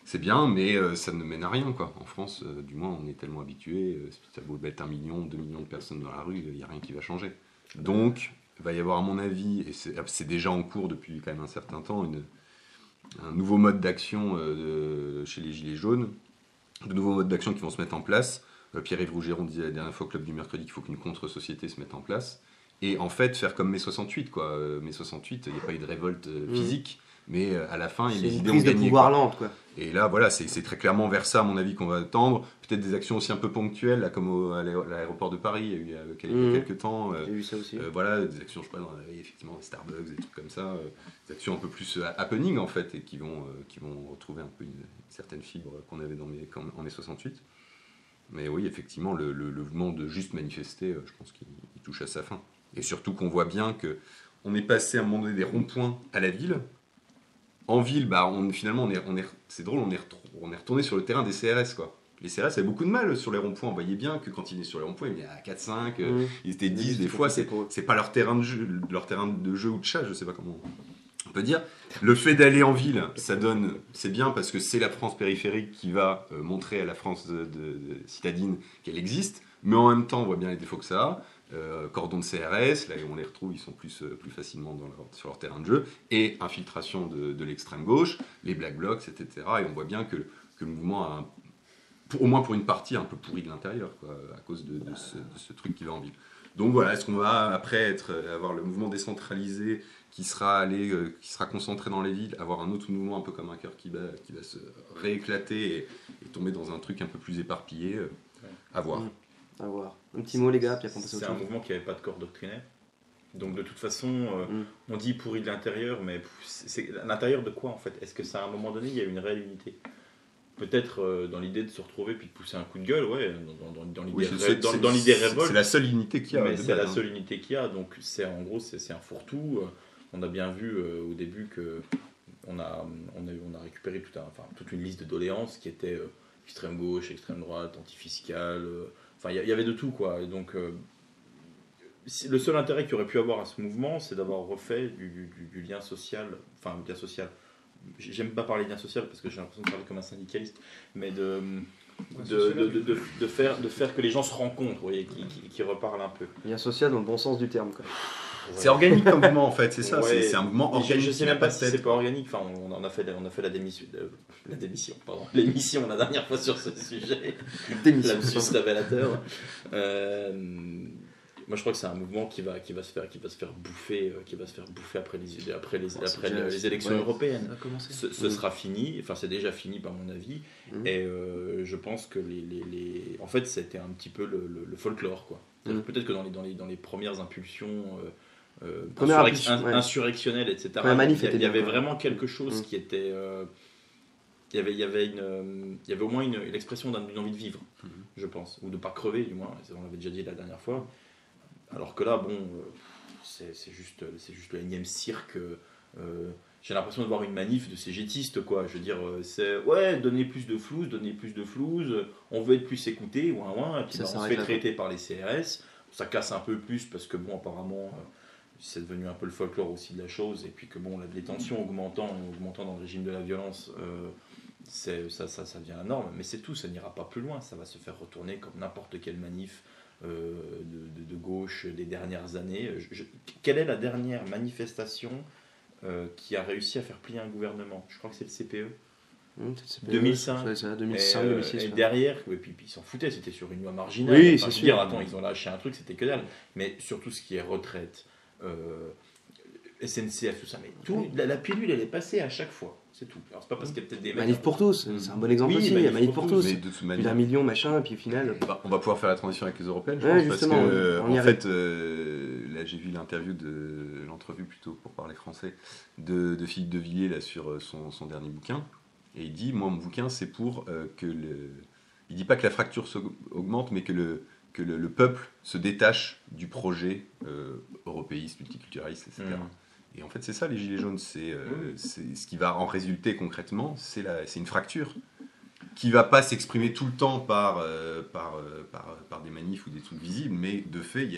c'est bien, mais ça ne mène à rien, quoi. En France, du moins, on est tellement habitué, ça vaut mettre 1 million, 2 millions de personnes dans la rue, il n'y a rien qui va changer. Donc, il va y avoir, à mon avis, et c'est déjà en cours depuis quand même un certain temps, un nouveau mode d'action chez les Gilets jaunes, de nouveaux modes d'action qui vont se mettre en place. Pierre-Yves Rougeron disait la dernière fois au Club du Mercredi qu'il faut qu'une contre-société se mette en place. Et en fait, faire comme mai 68, quoi. Mai 68, il n'y a pas eu de révolte physique, mais à la fin, les idées ont gagné. C'est une prise de pouvoir lente, quoi. Et là, voilà, c'est très clairement vers ça, à mon avis, qu'on va tendre. Peut-être des actions aussi un peu ponctuelles, là, comme à l'aéroport de Paris, il y a eu quelques temps. J'ai vu ça aussi. Voilà, des actions, je sais pas, dans effectivement, des Starbucks, des trucs comme ça. Des actions un peu plus happening, en fait, et qui vont retrouver un peu une certaine fibre qu'on avait en mai 68. Mais oui, effectivement, le mouvement de juste manifester, je pense qu'il touche à sa fin. Et surtout qu'on voit bien qu'on est passé à un moment donné des ronds-points à la ville. En ville, finalement, c'est drôle, on est retourné sur le terrain des CRS, quoi. Les CRS avaient beaucoup de mal sur les ronds-points. On voyait bien que quand ils étaient sur les ronds-points, ils étaient à 4-5, ils étaient 10 des fois. C'est pas leur terrain de jeu ou de chat, je sais pas comment on peut dire. Le fait d'aller en ville, c'est bien parce que c'est la France périphérique qui va montrer à la France de citadine qu'elle existe, mais en même temps, on voit bien les défauts que ça a. Cordon de CRS, là où on les retrouve, ils sont plus facilement sur leur terrain de jeu, et infiltration de l'extrême gauche, les Black Blocs, etc. Et on voit bien que le mouvement a, au moins pour une partie, un peu pourri de l'intérieur, quoi, à cause de ce truc qui va en ville. Donc voilà, est-ce qu'on va après avoir le mouvement décentralisé qui sera concentré dans les villes, avoir un autre mouvement un peu comme un cœur qui va se rééclater et tomber dans un truc un peu plus éparpillé, à voir. À voir. Un petit mot les gars, puis après on passe au C'est un mouvement qui n'avait pas de corps doctrinaire. Donc de toute façon, on dit pourri de l'intérieur, mais c'est l'intérieur de quoi en fait? Est-ce que c'est à un moment donné, il y a une réelle unité? Peut-être dans l'idée de se retrouver puis de pousser un coup de gueule, ouais, dans l'idée révolte. C'est la seule unité qu'il y a. Mais c'est la seule unité qu'il y a, donc en gros c'est un fourre-tout. On a bien vu au début que on a récupéré toute une liste de doléances qui était extrême gauche, extrême droite, antifiscale. Enfin, il y avait de tout, quoi. Et donc, le seul intérêt qu'il y aurait pu avoir à ce mouvement, c'est d'avoir refait du lien social. Enfin, lien social. J'aime pas parler de lien social parce que j'ai l'impression de parler comme un syndicaliste, mais de faire que les gens se rencontrent, vous voyez, qui reparlent un peu. Lien social dans le bon sens du terme, quoi. Ouais. C'est organique comme mouvement en fait, c'est ça, ouais. C'est un mouvement organique. Je sais même pas si c'est pas organique, enfin on a fait l'émission la dernière fois sur ce sujet. Lapsus révélateur. Moi je crois que c'est un mouvement qui va se faire bouffer après les élections européennes. Ce sera fini, enfin c'est déjà fini par mon avis, et je pense que en fait c'était un petit peu le folklore, quoi. Peut-être que dans les premières impulsions insurrectionnelles, etc. Il y avait vraiment quelque chose qui était. Il y avait au moins l'expression d'une envie de vivre, je pense, ou de ne pas crever, du moins. On l'avait déjà dit la dernière fois. Alors que là, c'est juste le énième cirque. J'ai l'impression de voir une manif de cégétistes, quoi. Je veux dire, c'est donner plus de flouze, on veut être plus écouté, et puis on se fait traiter par les CRS. Ça casse un peu plus parce que apparemment c'est devenu un peu le folklore aussi de la chose, et puis que les tensions augmentant dans le régime de la violence, ça devient la norme, mais c'est tout, ça n'ira pas plus loin, ça va se faire retourner comme n'importe quelle manif de gauche des dernières années. Quelle est la dernière manifestation qui a réussi à faire plier un gouvernement? Je crois que c'est le CPE. 2005. 2006. Et derrière, et puis ils s'en foutaient, c'était sur une loi marginale. Oui, c'est sûr. Attends, ils ont lâché un truc, c'était que dalle. Mais surtout ce qui est retraite, SNCF, tout ça. Mais la pilule, elle est passée à chaque fois. C'est tout. Alors, c'est pas parce qu'il y a peut-être des Manif pour tous, c'est un bon exemple aussi. Il y a Manif pour tous. Il y a un million, machin, et puis au final. On va pouvoir faire la transition avec les européennes, je pense, justement, parce que, en fait, là, j'ai vu l'entrevue plutôt, pour parler français, de Philippe de Villiers là, sur son dernier bouquin. Et il dit, moi, mon bouquin, c'est pour que il dit pas que la fracture augmente, mais que le peuple se détache du projet européiste, multiculturaliste, etc. Et en fait, c'est ça, les Gilets jaunes. C'est ce qui va en résulter concrètement, c'est une fracture qui ne va pas s'exprimer tout le temps par des manifs ou des trucs visibles, mais de fait,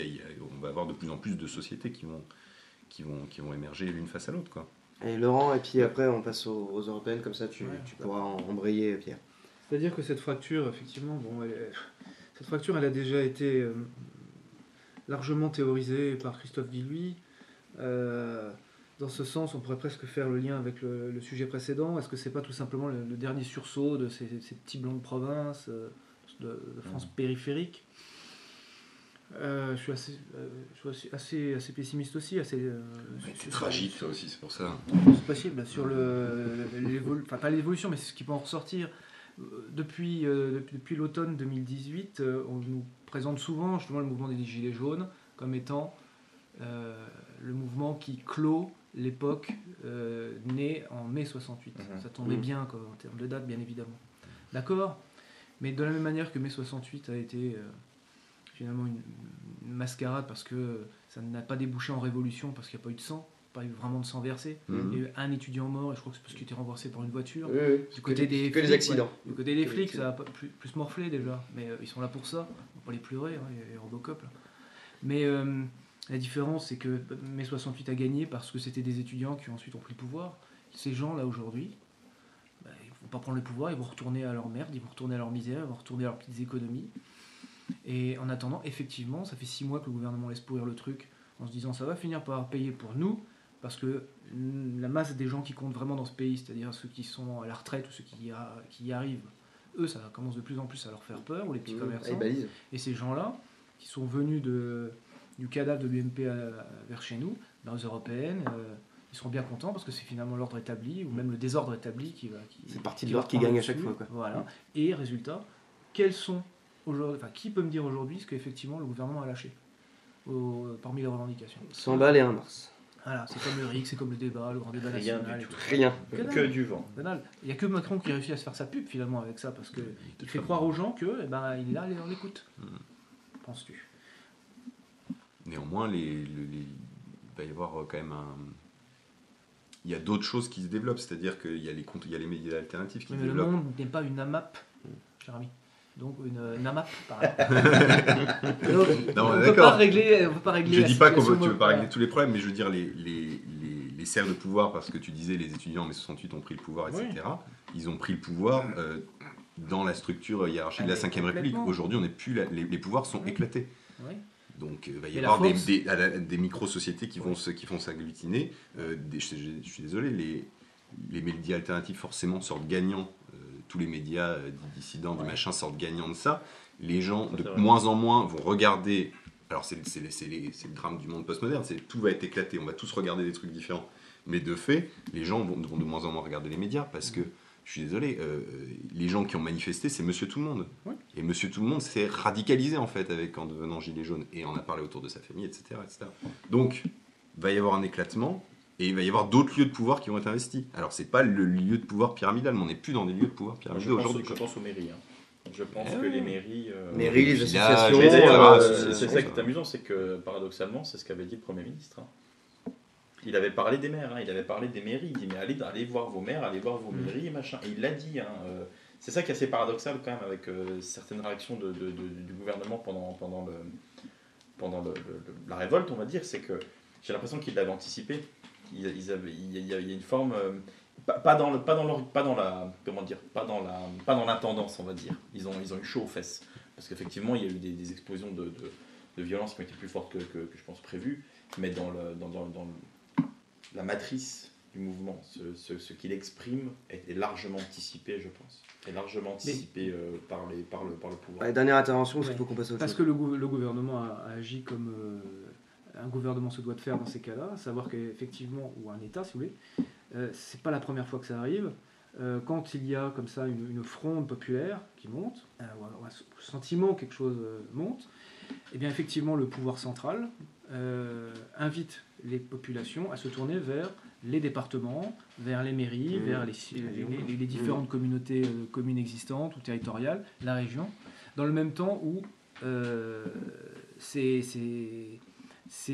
on va avoir de plus en plus de sociétés qui vont émerger l'une face à l'autre, quoi. Et Laurent, et puis après, on passe aux européennes, comme ça tu pourras embrayer, Pierre. C'est-à-dire que cette fracture, effectivement, cette fracture, elle a déjà été largement théorisée par Christophe Guilluy. Dans ce sens, on pourrait presque faire le lien avec le sujet précédent. Est-ce que c'est pas tout simplement le dernier sursaut de ces petits blancs de province, de France périphérique? Je suis assez pessimiste aussi. C'est tragique, ça aussi, c'est pour ça. C'est possible. Sur pas l'évolution, mais c'est ce qui peut en ressortir. Depuis l'automne 2018, on nous présente souvent justement le mouvement des Gilets jaunes comme étant le mouvement qui clôt l'époque née en mai 68. Ça tombait bien quoi, en termes de date, bien évidemment. D'accord ? Mais de la même manière que mai 68 a été finalement une mascarade parce que ça n'a pas débouché en révolution, parce qu'il n'y a pas eu de sang, pas eu vraiment de sang versé. Il y a eu un étudiant mort, et je crois que c'est parce qu'il était renversé par une voiture. Du côté des flics, les accidents. Du côté des flics, ça a plus morflé déjà, mais ils sont là pour ça, on va pas les pleurer, les Robocop. Là. Mais la différence, c'est que mai 68 a gagné parce que c'était des étudiants qui ensuite ont pris le pouvoir. Ces gens-là aujourd'hui, ils vont pas prendre le pouvoir, ils vont retourner à leur merde, ils vont retourner à leur misère, ils vont retourner à leurs petites économies. Et en attendant, effectivement, ça fait 6 mois que le gouvernement laisse pourrir le truc en se disant ça va finir par payer pour nous, parce que la masse des gens qui comptent vraiment dans ce pays, c'est-à-dire ceux qui sont à la retraite ou ceux qui y arrivent, eux, ça commence de plus en plus à leur faire peur, ou les petits commerçants. Et ces gens-là, qui sont venus du cadavre de l'UMP vers chez nous, dans les européennes, ils seront bien contents parce que c'est finalement l'ordre établi, ou même le désordre établi qui c'est parti de l'ordre qui gagne à chaque fois. Quoi. Voilà. Et résultat, qui peut me dire aujourd'hui ce qu'effectivement le gouvernement a lâché parmi les revendications? 100 balles et 1 mars. Voilà, c'est comme le RIC, c'est comme le débat, le grand débat national. Rien. Que du vent. Il n'y a que Macron qui réussit à se faire sa pub finalement avec ça, parce qu'il fait croire aux gens qu'il est là, on l'écoute. Penses-tu? Néanmoins, il va y avoir quand même il y a d'autres choses qui se développent, c'est-à-dire qu'il y a les médias alternatifs qui se développent. Le monde n'est pas une AMAP, cher ami. Donc une AMAP, pareil. On ne peut pas régler. Je dis pas que tu ne veux pas régler tous les problèmes, mais je veux dire les cercles de pouvoir, parce que tu disais les étudiants en mai 68 ont pris le pouvoir, etc. Oui. Ils ont pris le pouvoir dans la structure hiérarchique de la 5ème République. Aujourd'hui, on n'est plus les pouvoirs sont éclatés. Oui. Donc il va y avoir des micro-sociétés qui vont s'agglutiner. Je suis désolé, les médias alternatifs forcément sortent gagnants. Tous les médias dissidents, du machin sortent gagnants de ça. Les gens, de moins en moins, vont regarder... Alors c'est le drame du monde postmoderne, tout va être éclaté, on va tous regarder des trucs différents. Mais de fait, les gens vont de moins en moins regarder les médias, parce que, je suis désolé, les gens qui ont manifesté, c'est Monsieur Tout-le-Monde. Oui. Et Monsieur Tout-le-Monde s'est radicalisé, en fait, en devenant gilet jaune, et on a parlé autour de sa famille, etc. Donc, il va y avoir un éclatement, et il va y avoir d'autres lieux de pouvoir qui vont être investis. Alors, c'est pas le lieu de pouvoir pyramidal, mais on n'est plus dans des lieux de pouvoir pyramidal aujourd'hui. Je pense aux mairies. Je pense que les mairies... mairies, les associations... c'est ça qui est amusant, c'est que, paradoxalement, c'est ce qu'avait dit le Premier ministre. Il avait parlé des maires, il avait parlé des mairies. Il dit, mais allez voir vos maires, allez voir vos mairies, et machin. Et il l'a dit. C'est ça qui est assez paradoxal, quand même, avec certaines réactions du gouvernement pendant la révolte, on va dire. C'est que j'ai l'impression qu'il l'avait anticipé. Il y a une forme... Pas dans l'intendance, on va dire. Ils ont eu chaud aux fesses. Parce qu'effectivement, il y a eu des explosions de violence qui ont été plus fortes que je pense prévues. Mais dans la matrice du mouvement, ce qu'il exprime est largement anticipé, je pense. Est largement anticipé par le pouvoir. Ouais, dernière intervention, il faut qu'on passe à autre chose. Parce que le gouvernement a agi comme un gouvernement se doit de faire dans ces cas-là, savoir qu'effectivement, ou un État si vous voulez, c'est pas la première fois que ça arrive. Quand il y a comme ça une fronde populaire qui monte, ou un sentiment quelque chose monte, et bien effectivement le pouvoir central invite les populations à se tourner vers les départements, vers les mairies, vers les différentes communautés communes existantes ou territoriales, la région, dans le même temps où ces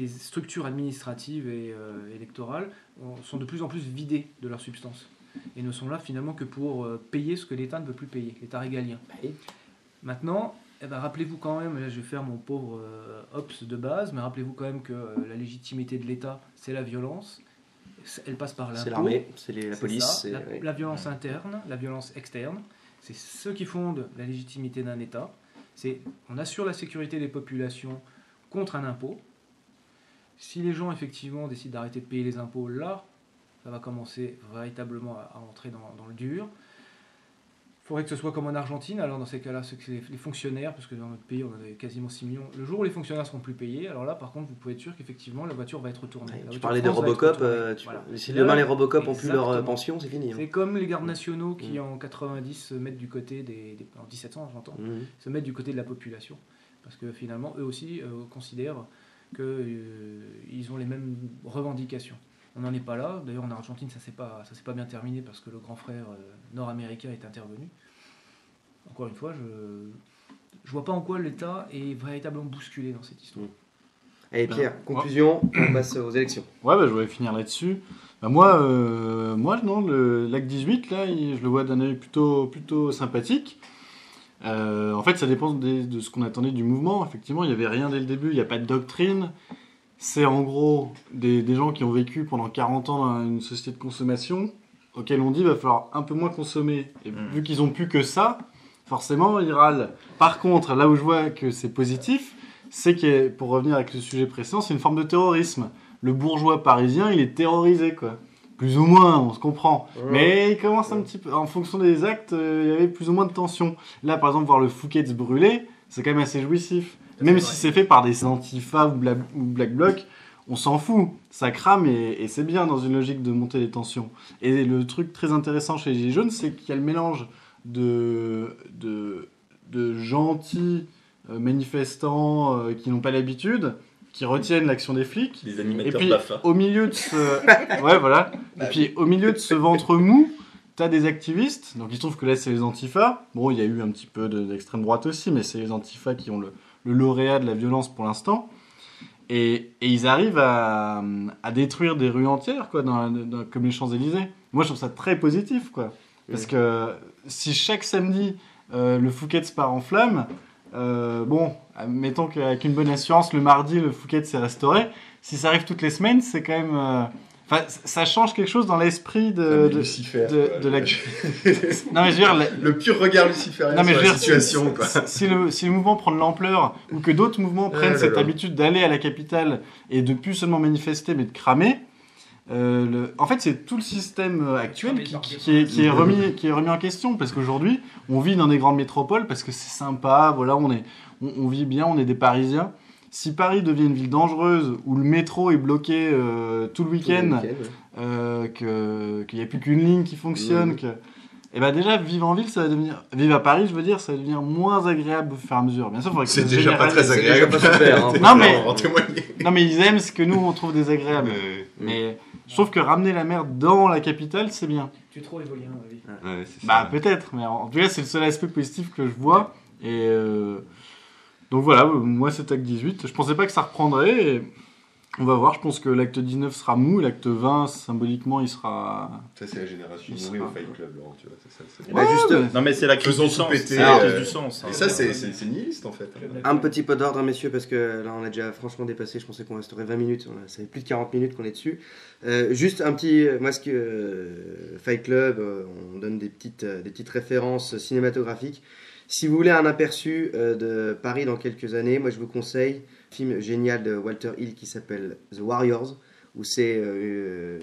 structures administratives et électorales sont de plus en plus vidées de leur substance et ne sont là finalement que pour payer ce que l'État ne veut plus payer, l'État régalien. Maintenant, rappelez-vous quand même, là je vais faire mon pauvre Hobbes de base, mais rappelez-vous quand même que la légitimité de l'État, c'est la violence, elle passe par l'impôt. C'est l'armée, c'est la police. La violence interne, la violence externe, c'est ce qui fonde la légitimité d'un État. On assure la sécurité des populations contre un impôt. Si les gens effectivement décident d'arrêter de payer les impôts là, ça va commencer véritablement à entrer dans le dur. Il faudrait que ce soit comme en Argentine. Alors dans ces cas-là, les fonctionnaires, parce que dans notre pays on avait quasiment 6 millions, le jour où les fonctionnaires seront plus payés, alors là par contre vous pouvez être sûr qu'effectivement la voiture va être retournée. Tu parlais des Robocop, si demain les Robocop ont plus leur pension, c'est fini. C'est comme les gardes nationaux qui en 90 se mettent du côté en 1700 j'entends, se mettent du côté de la population. Parce que finalement eux aussi considèrent qu'ils ont les mêmes revendications. On n'en est pas là. D'ailleurs, en Argentine, ça s'est pas bien terminé parce que le grand frère nord-américain est intervenu. Encore une fois, je vois pas en quoi l'État est véritablement bousculé dans cette histoire. Allez Pierre, conclusion, on passe aux élections. Ouais, je voulais finir là-dessus. Moi, non, l'acte 18, là, je le vois d'un œil plutôt sympathique. En fait, ça dépend de ce qu'on attendait du mouvement. Effectivement, il n'y avait rien dès le début, il n'y a pas de doctrine. C'est en gros des gens qui ont vécu pendant 40 ans dans une société de consommation, auquel on dit qu'il va falloir un peu moins consommer. Et vu qu'ils n'ont plus que ça, forcément, ils râlent. Par contre, là où je vois que c'est positif, c'est que, pour revenir avec le sujet précédent, c'est une forme de terrorisme. Le bourgeois parisien, il est terrorisé, quoi. Plus ou moins, on se comprend. Mais il commence un petit peu... En fonction des actes, il y avait plus ou moins de tension. Là, par exemple, voir le Fouquet's brûler, c'est quand même assez jouissif. Même si c'est fait par des antifas ou Black Bloc, on s'en fout. Ça crame et c'est bien dans une logique de monter les tensions. Et le truc très intéressant chez les Gilets jaunes, c'est qu'il y a le mélange de gentils manifestants qui n'ont pas l'habitude, qui retiennent l'action des flics. Les animateurs et puis, BAFA. Au milieu de ce... ouais, voilà. Et puis, au milieu de ce ventre mou, t'as des activistes. Donc, il se trouve que là, c'est les antifas. Bon, il y a eu un petit peu d'extrême droite aussi, mais c'est les antifas qui ont le lauréat de la violence pour l'instant. Et ils arrivent à détruire des rues entières, quoi, comme les Champs-Élysées. Moi, je trouve ça très positif, quoi. Parce que si chaque samedi, le Fouquet's part en flammes, mettons qu'avec une bonne assurance, le mardi, le Fouquet's s'est restauré. Si ça arrive toutes les semaines, c'est quand même... ça change quelque chose dans l'esprit de Lucifer, la... Non, mais je veux dire... Le pur regard luciférien sur la situation, quoi. Si le mouvement prend de l'ampleur, ou que d'autres mouvements prennent cette habitude d'aller à la capitale et de plus seulement manifester, mais de cramer, en fait, c'est tout le système actuel qui est remis en question, parce qu'aujourd'hui, on vit dans des grandes métropoles, parce que c'est sympa, voilà, on vit bien, on est des Parisiens. Si Paris devient une ville dangereuse, où le métro est bloqué tout le week-end, qu'il n'y a plus qu'une ligne qui fonctionne, et ben déjà, vivre en ville, ça va devenir... Vivre à Paris, je veux dire, ça va devenir moins agréable au fur et à mesure. Bien sûr, faudrait que c'est déjà pas très agréable. C'est déjà pas super, hein. Non, mais ils aiment ce que nous, on trouve désagréable. Mais je trouve que ramener la merde dans la capitale, c'est bien. Tu es trop évolué dans la vie. Ouais, c'est ça. Peut-être, mais en tout cas, c'est le seul aspect positif que je vois. Et donc voilà, moi, cet acte 18, je pensais pas que ça reprendrait. Et on va voir, je pense que l'acte 19 sera mou, l'acte 20, symboliquement, il sera... Ça, c'est la génération nourrie au Fight Club, Laurent, tu vois. Non, mais c'est la crise du sens. Péter, C'est la crise du sens. Et ça, c'est nihiliste, en fait. Un petit peu d'ordre, messieurs, parce que là, on a déjà franchement dépassé. Je pensais qu'on resterait 20 minutes. Ça fait plus de 40 minutes qu'on est dessus. Juste un petit... Moi, Fight Club, on donne des petites références cinématographiques. Si vous voulez un aperçu de Paris dans quelques années, moi, je vous conseille un film génial de Walter Hill qui s'appelle The Warriors, où c'est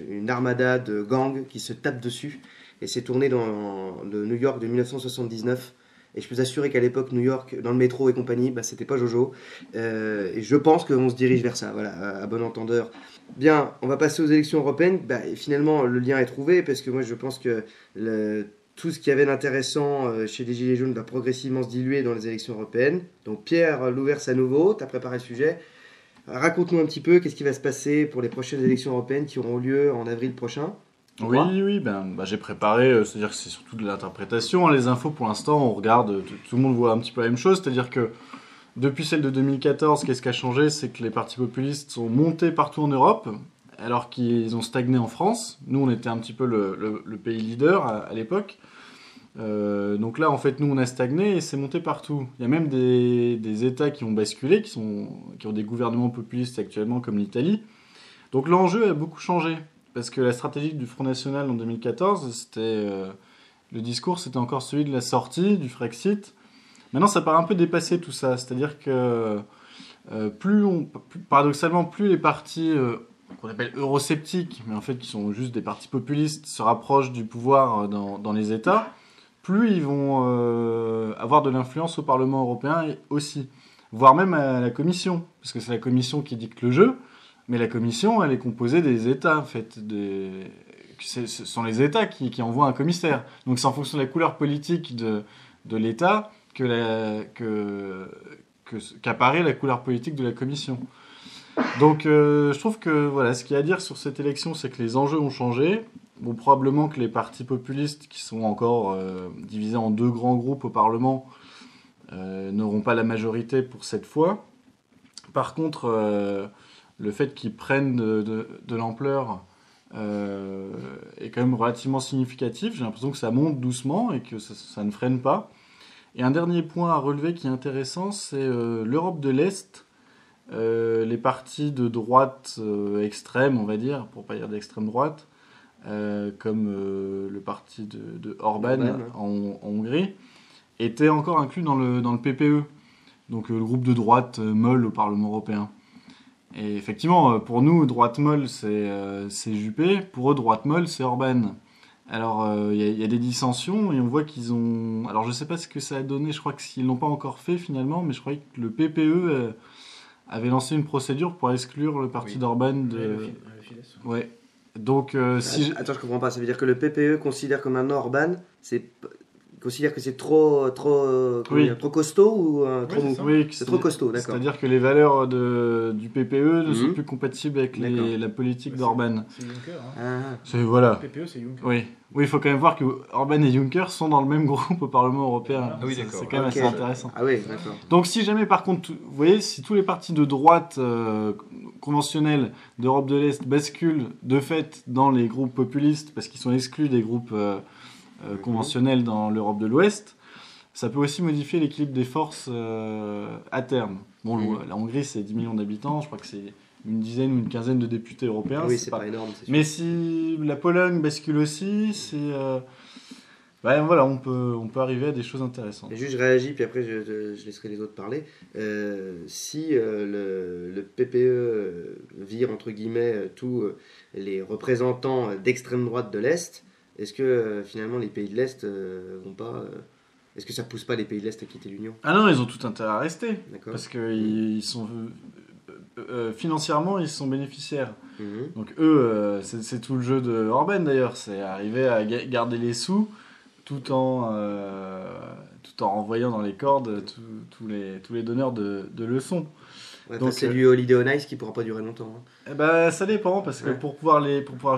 une armada de gangs qui se tapent dessus. Et c'est tourné dans le New York de 1979. Et je peux vous assurer qu'à l'époque, New York, dans le métro et compagnie, c'était pas Jojo. Et je pense qu'on se dirige vers ça, voilà, à bon entendeur. Bien, on va passer aux élections européennes. Et finalement, le lien est trouvé, parce que moi, je pense que tout ce qu'il y avait d'intéressant chez les Gilets jaunes va progressivement se diluer dans les élections européennes. Donc Pierre Louverse à nouveau, tu as préparé le sujet. Raconte-nous un petit peu qu'est-ce qui va se passer pour les prochaines élections européennes qui auront lieu en avril prochain. Oui, j'ai préparé, c'est-à-dire que c'est surtout de l'interprétation. Les infos, pour l'instant, on regarde, tout le monde voit un petit peu la même chose, c'est-à-dire que depuis celle de 2014, qu'est-ce qui a changé? C'est que les partis populistes sont montés partout en Europe, alors qu'ils ont stagné en France. Nous, on était un petit peu le pays leader à l'époque. Donc là, en fait, nous, on a stagné et c'est monté partout. Il y a même des États qui ont basculé, qui ont des gouvernements populistes actuellement, comme l'Italie. Donc l'enjeu a beaucoup changé, parce que la stratégie du Front National en 2014, le discours, c'était encore celui de la sortie, du Frexit. Maintenant, ça paraît un peu dépassé tout ça. C'est-à-dire que paradoxalement, plus les partis qu'on appelle eurosceptiques, mais en fait qui sont juste des partis populistes, se rapprochent du pouvoir dans les États, plus ils vont avoir de l'influence au Parlement européen aussi, voire même à la Commission, parce que c'est la Commission qui dicte le jeu, mais la Commission, elle est composée des États, en fait. Ce sont les États qui envoient un commissaire. Donc c'est en fonction de la couleur politique de l'État qu'apparaît la couleur politique de la Commission. Donc je trouve que voilà, ce qu'il y a à dire sur cette élection, c'est que les enjeux ont changé. Bon, probablement que les partis populistes, qui sont encore divisés en 2 grands groupes au Parlement, n'auront pas la majorité pour cette fois. Par contre, le fait qu'ils prennent de l'ampleur est quand même relativement significatif. J'ai l'impression que ça monte doucement et que ça ne freine pas. Et un dernier point à relever qui est intéressant, c'est l'Europe de l'Est. Les partis de droite extrême, on va dire, pour pas dire d'extrême droite, comme le parti de Orban en Hongrie, étaient encore inclus dans le PPE, donc le groupe de droite molle au Parlement européen. Et effectivement, pour nous, droite molle, c'est Juppé, pour eux, droite molle, c'est Orban. Alors, il y a des dissensions, et on voit qu'ils ont... Alors, je ne sais pas ce que ça a donné, je crois qu'ils ne l'ont pas encore fait, finalement, mais je croyais que le PPE avait lancé une procédure pour exclure le parti d'Orban de... Le Fidesz. Ouais. Donc, Attends, je comprends pas. Ça veut dire que le PPE considère que maintenant Orban, considère que c'est trop costaud ou trop mou? Oui, c'est trop costaud, d'accord. C'est-à-dire que les valeurs du PPE ne sont plus compatibles avec la politique d'Orban. C'est Juncker. Voilà. Le PPE, c'est Juncker. Oui, il faut quand même voir que Orban et Juncker sont dans le même groupe au Parlement européen. Ah oui, d'accord. C'est quand même assez intéressant. Ah oui, d'accord. Donc si jamais par contre, vous voyez, si tous les partis de droite conventionnels d'Europe de l'Est basculent de fait dans les groupes populistes, parce qu'ils sont exclus des groupes conventionnels dans l'Europe de l'Ouest, ça peut aussi modifier l'équilibre des forces à terme. Bon, la Hongrie, c'est 10 millions d'habitants, je crois que c'est une dizaine ou une quinzaine de députés européens. Oui, c'est pas énorme. C'est sûr. Mais si la Pologne bascule aussi, voilà, on peut arriver à des choses intéressantes. Et juste, je réagis, puis après, je laisserai les autres parler. Si le PPE vire, entre guillemets, tous les représentants d'extrême droite de l'Est, est-ce que finalement les pays de l'Est vont pas... Est-ce que ça pousse pas les pays de l'Est à quitter l'Union? Ah non, ils ont tout intérêt à rester. D'accord. Parce qu'ils sont... financièrement, ils sont bénéficiaires. Donc c'est tout le jeu de Orban d'ailleurs, c'est arriver à garder les sous tout en renvoyant dans les cordes tous les donneurs de leçons. Ouais, donc c'est du Holiday on Ice qui pourra pas durer longtemps. Ça dépend, parce que pour pouvoir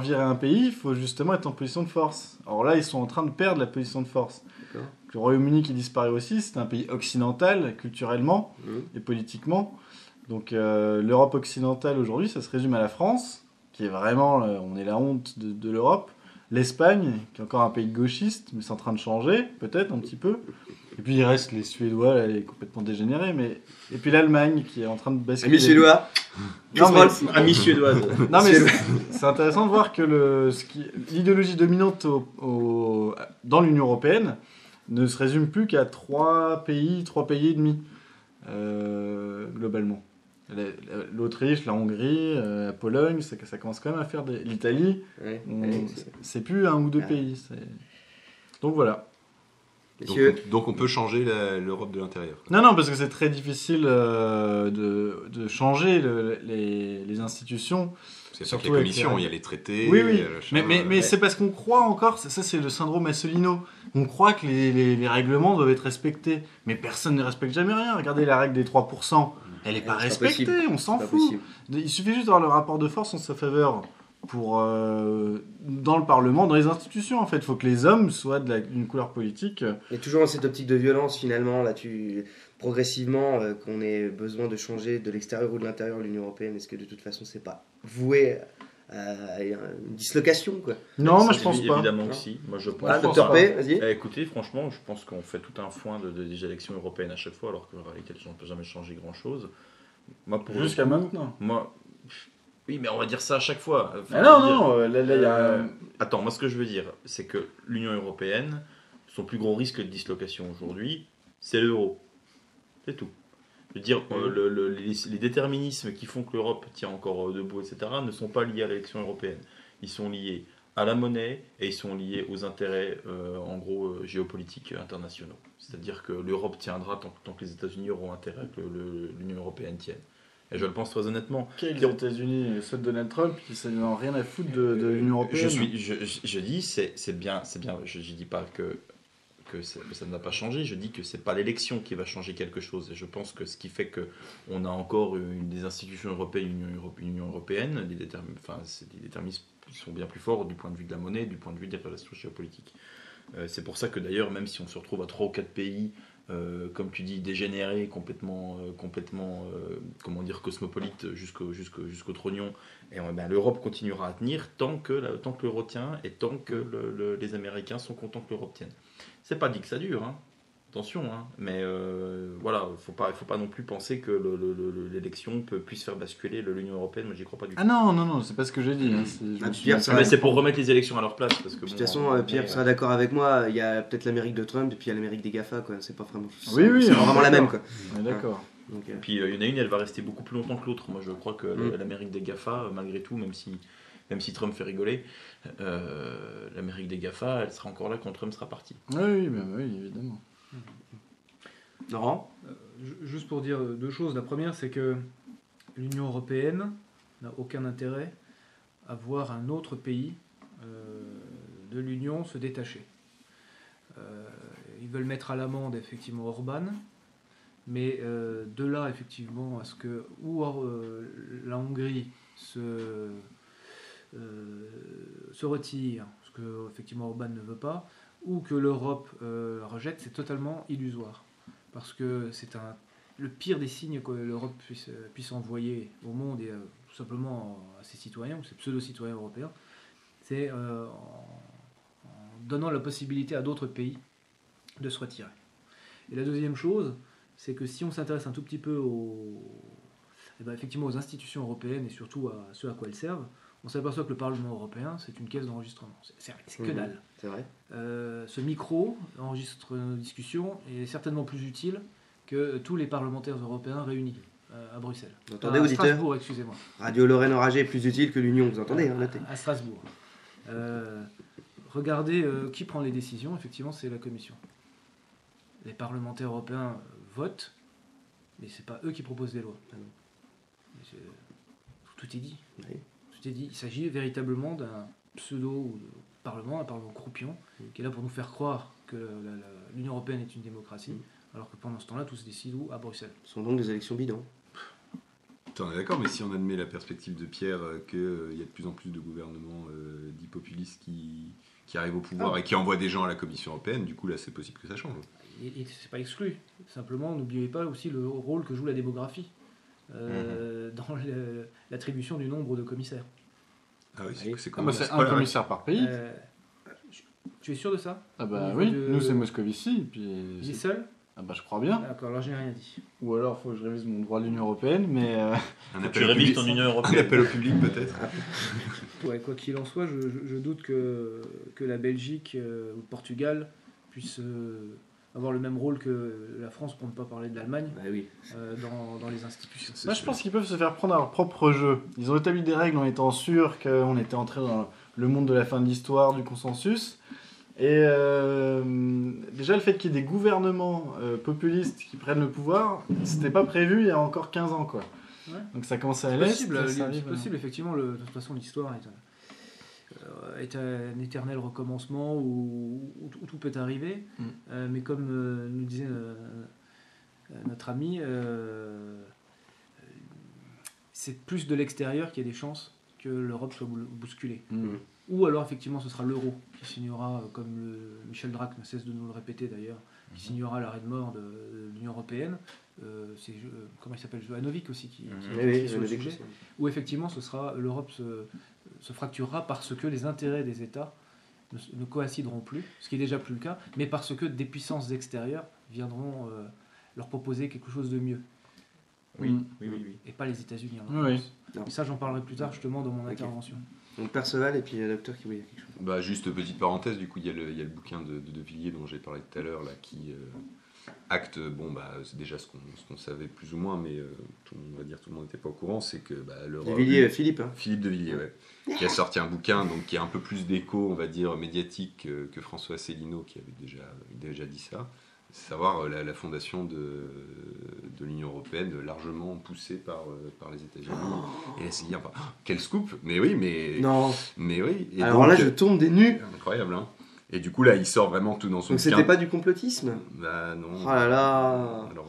virer un pays, il faut justement être en position de force. Alors là, ils sont en train de perdre la position de force. D'accord. Le Royaume-Uni qui disparaît aussi, c'est un pays occidental, culturellement et politiquement. Donc l'Europe occidentale aujourd'hui, ça se résume à la France, qui est vraiment, on est la honte de l'Europe. L'Espagne, qui est encore un pays gauchiste, mais c'est en train de changer, peut-être un petit peu. Et puis il reste les Suédois, là, complètement dégénérés. Et puis l'Allemagne, qui est en train de basculer. Amis suédois. Amis suédoises. Non mais c'est intéressant de voir que l'idéologie dominante dans l'Union européenne ne se résume plus qu'à 3 pays et demi, globalement. L'Autriche, la Hongrie, la Pologne, ça commence quand même à faire l'Italie, c'est plus 1 ou 2 pays. Donc voilà. Donc on peut changer l'Europe de l'intérieur. Non, parce que c'est très difficile de changer les institutions. C'est surtout les commissions, il y a les traités. Oui. Mais c'est parce qu'on croit encore, ça c'est le syndrome Asselineau, on croit que les règlements doivent être respectés. Mais personne ne respecte jamais rien. Regardez la règle des 3%. Elle n'est pas respectée, on s'en fout. Il suffit juste d'avoir le rapport de force en sa faveur dans le Parlement, dans les institutions en fait. Il faut que les hommes soient d'une couleur politique. Et toujours dans cette optique de violence finalement, là progressivement qu'on ait besoin de changer de l'extérieur ou de l'intérieur de l'Union Européenne, est-ce que de toute façon c'est pas voué à une dislocation quoi? Non, moi je pense pas. Évidemment que si. Moi je pense. Dr P, vas-y. Écoutez, franchement, je pense qu'on fait tout un foin des élections européennes à chaque fois, alors qu'en réalité elles n'ont jamais changé grand-chose. Jusqu'à maintenant. Oui, mais on va dire ça à chaque fois. Là, il y a... Attends, moi ce que je veux dire, c'est que l'Union européenne, son plus gros risque de dislocation aujourd'hui, c'est l'euro. C'est tout. Je veux dire, les déterminismes qui font que l'Europe tient encore debout, etc., ne sont pas liés à l'élection européenne. Ils sont liés à la monnaie et ils sont liés aux intérêts, en gros, géopolitiques internationaux. C'est-à-dire que l'Europe tiendra tant que les États-Unis auront intérêt que l'Union européenne tienne. Et je le pense très honnêtement. Quels États-Unis, ceux de Donald Trump, qui n'ont rien à foutre de l'Union européenne. Je dis, c'est bien. Je ne dis pas que ça ne va pas changer. Je dis que c'est pas l'élection qui va changer quelque chose. Et je pense que ce qui fait qu'on a encore des institutions européennes, une Union européenne, c'est des déterminismes qui sont bien plus forts du point de vue de la monnaie, du point de vue des relations géopolitiques. C'est pour ça que d'ailleurs, même si on se retrouve à 3 ou 4 pays, comme tu dis, dégénérés, complètement comment dire, cosmopolites jusqu'au trognon, et l'Europe continuera à tenir tant que l'euro tient et tant que les Américains sont contents que l'Europe tienne. C'est pas dit que ça dure, hein. Attention, hein. Mais voilà, il faut pas non plus penser que l'élection puisse faire basculer l'Union européenne. Moi, j'y crois pas du tout. Ah non, c'est pas ce que j'ai dit. Hein. Mais c'est pour remettre les élections à leur place. Parce que, de toute façon, Pierre sera d'accord avec moi. Il y a peut-être l'Amérique de Trump et puis il y a l'Amérique des GAFA, quoi. C'est pas vraiment. Oui, c'est pas vraiment la même, quoi. On est d'accord. Donc, et puis il y en a une, elle va rester beaucoup plus longtemps que l'autre. Moi, je crois que l'Amérique des GAFA, malgré tout, même si Trump fait rigoler, l'Amérique des GAFA, elle sera encore là quand Trump sera parti. Oui, évidemment. Laurent, juste pour dire 2 choses. La première, c'est que l'Union européenne n'a aucun intérêt à voir un autre pays de l'Union se détacher. Ils veulent mettre à l'amende effectivement Orban, mais de là effectivement à ce que la Hongrie se retire, ce que effectivement Orban ne veut pas, ou que l'Europe rejette, c'est totalement illusoire. Parce que c'est le pire des signes que l'Europe puisse envoyer au monde et tout simplement à ses citoyens, ou ses pseudo-citoyens européens, c'est en donnant la possibilité à d'autres pays de se retirer. Et la deuxième chose, c'est que si on s'intéresse un tout petit peu effectivement aux institutions européennes et surtout à ce à quoi elles servent, on s'aperçoit que le Parlement européen, c'est une caisse d'enregistrement. C'est que dalle. C'est vrai. Ce micro enregistre nos discussions et est certainement plus utile que tous les parlementaires européens réunis à Bruxelles. Vous entendez, auditeurs ? Strasbourg, excusez-moi. Radio Lorraine Enragée est plus utile que l'Union, vous entendez, notez. À Strasbourg. Regardez qui prend les décisions, effectivement, c'est la Commission. Les parlementaires européens votent, mais c'est pas eux qui proposent des lois. Tout est dit. Oui. Il s'agit véritablement d'un pseudo-parlement, un parlement croupion, qui est là pour nous faire croire que l'Union européenne est une démocratie, alors que pendant ce temps-là, tout se décide où ? À Bruxelles. Ce sont donc des élections bidons. On est d'accord, mais si on admet la perspective de Pierre qu'il y a de plus en plus de gouvernements dits populistes qui arrivent au pouvoir et qui envoient des gens à la Commission européenne, du coup là c'est possible que ça change. Et c'est pas exclu. Simplement, n'oubliez pas aussi le rôle que joue la démographie dans l'attribution du nombre de commissaires. Ah oui, c'est c'est un commissaire par pays. Tu es sûr de ça ? Ah bah oui, nous c'est Moscovici. Puis il est seul ? Ah bah je crois bien. D'accord, alors je n'ai rien dit. Ou alors il faut que je révise mon droit de l'Union européenne, mais... Tu révises ton Union européenne. Un appel au public peut-être. Ouais, quoi qu'il en soit, je doute que la Belgique ou le Portugal puissent avoir le même rôle que la France, pour ne pas parler de l'Allemagne, dans les institutions. Moi, je pense qu'ils peuvent se faire prendre à leur propre jeu. Ils ont établi des règles en étant sûrs qu'on était entré dans le monde de la fin de l'histoire, du consensus. Et déjà, le fait qu'il y ait des gouvernements populistes qui prennent le pouvoir, c'était pas prévu il y a encore 15 ans, quoi. Ouais. Donc ça commence à l'est. C'est possible, effectivement. De toute façon, l'histoire est un éternel recommencement où tout peut arriver. Mais comme nous disait notre ami, c'est plus de l'extérieur qu'il y a des chances que l'Europe soit bousculée. Ou alors effectivement ce sera l'euro qui signera, comme Michel Drac ne cesse de nous le répéter d'ailleurs, qui signera l'arrêt de mort de l'Union Européenne. Comment il s'appelle, Jovanovic aussi qui sur le sujet. Où effectivement l'Europe se fracturera parce que les intérêts des États ne coïncideront plus, ce qui est déjà plus le cas, mais parce que des puissances extérieures viendront leur proposer quelque chose de mieux. Oui. Et pas les États-Unis. Oui. Mais ça, j'en parlerai plus tard justement dans mon intervention. Donc Perceval et puis le docteur qui voulait dire quelque chose. Bah, juste petite parenthèse, du coup il y a le bouquin de Villiers dont j'ai parlé tout à l'heure là, qui acte, c'est déjà ce qu'on savait plus ou moins, mais tout le monde n'était pas au courant, c'est que Philippe de Villiers, qui a sorti un bouquin donc, qui a un peu plus d'écho, on va dire, médiatique que François Asselineau, qui avait déjà dit ça. C'est savoir la fondation de l'Union Européenne, largement poussée par les États-Unis. Et là, c'est dire, quel scoop! Mais oui, mais... Non. Mais oui. Et alors donc, là, je tombe des nues. Incroyable, hein. Et du coup, là, il sort vraiment tout dans son donc bouquin. c'était pas du complotisme? Bah non. Oh là là. Alors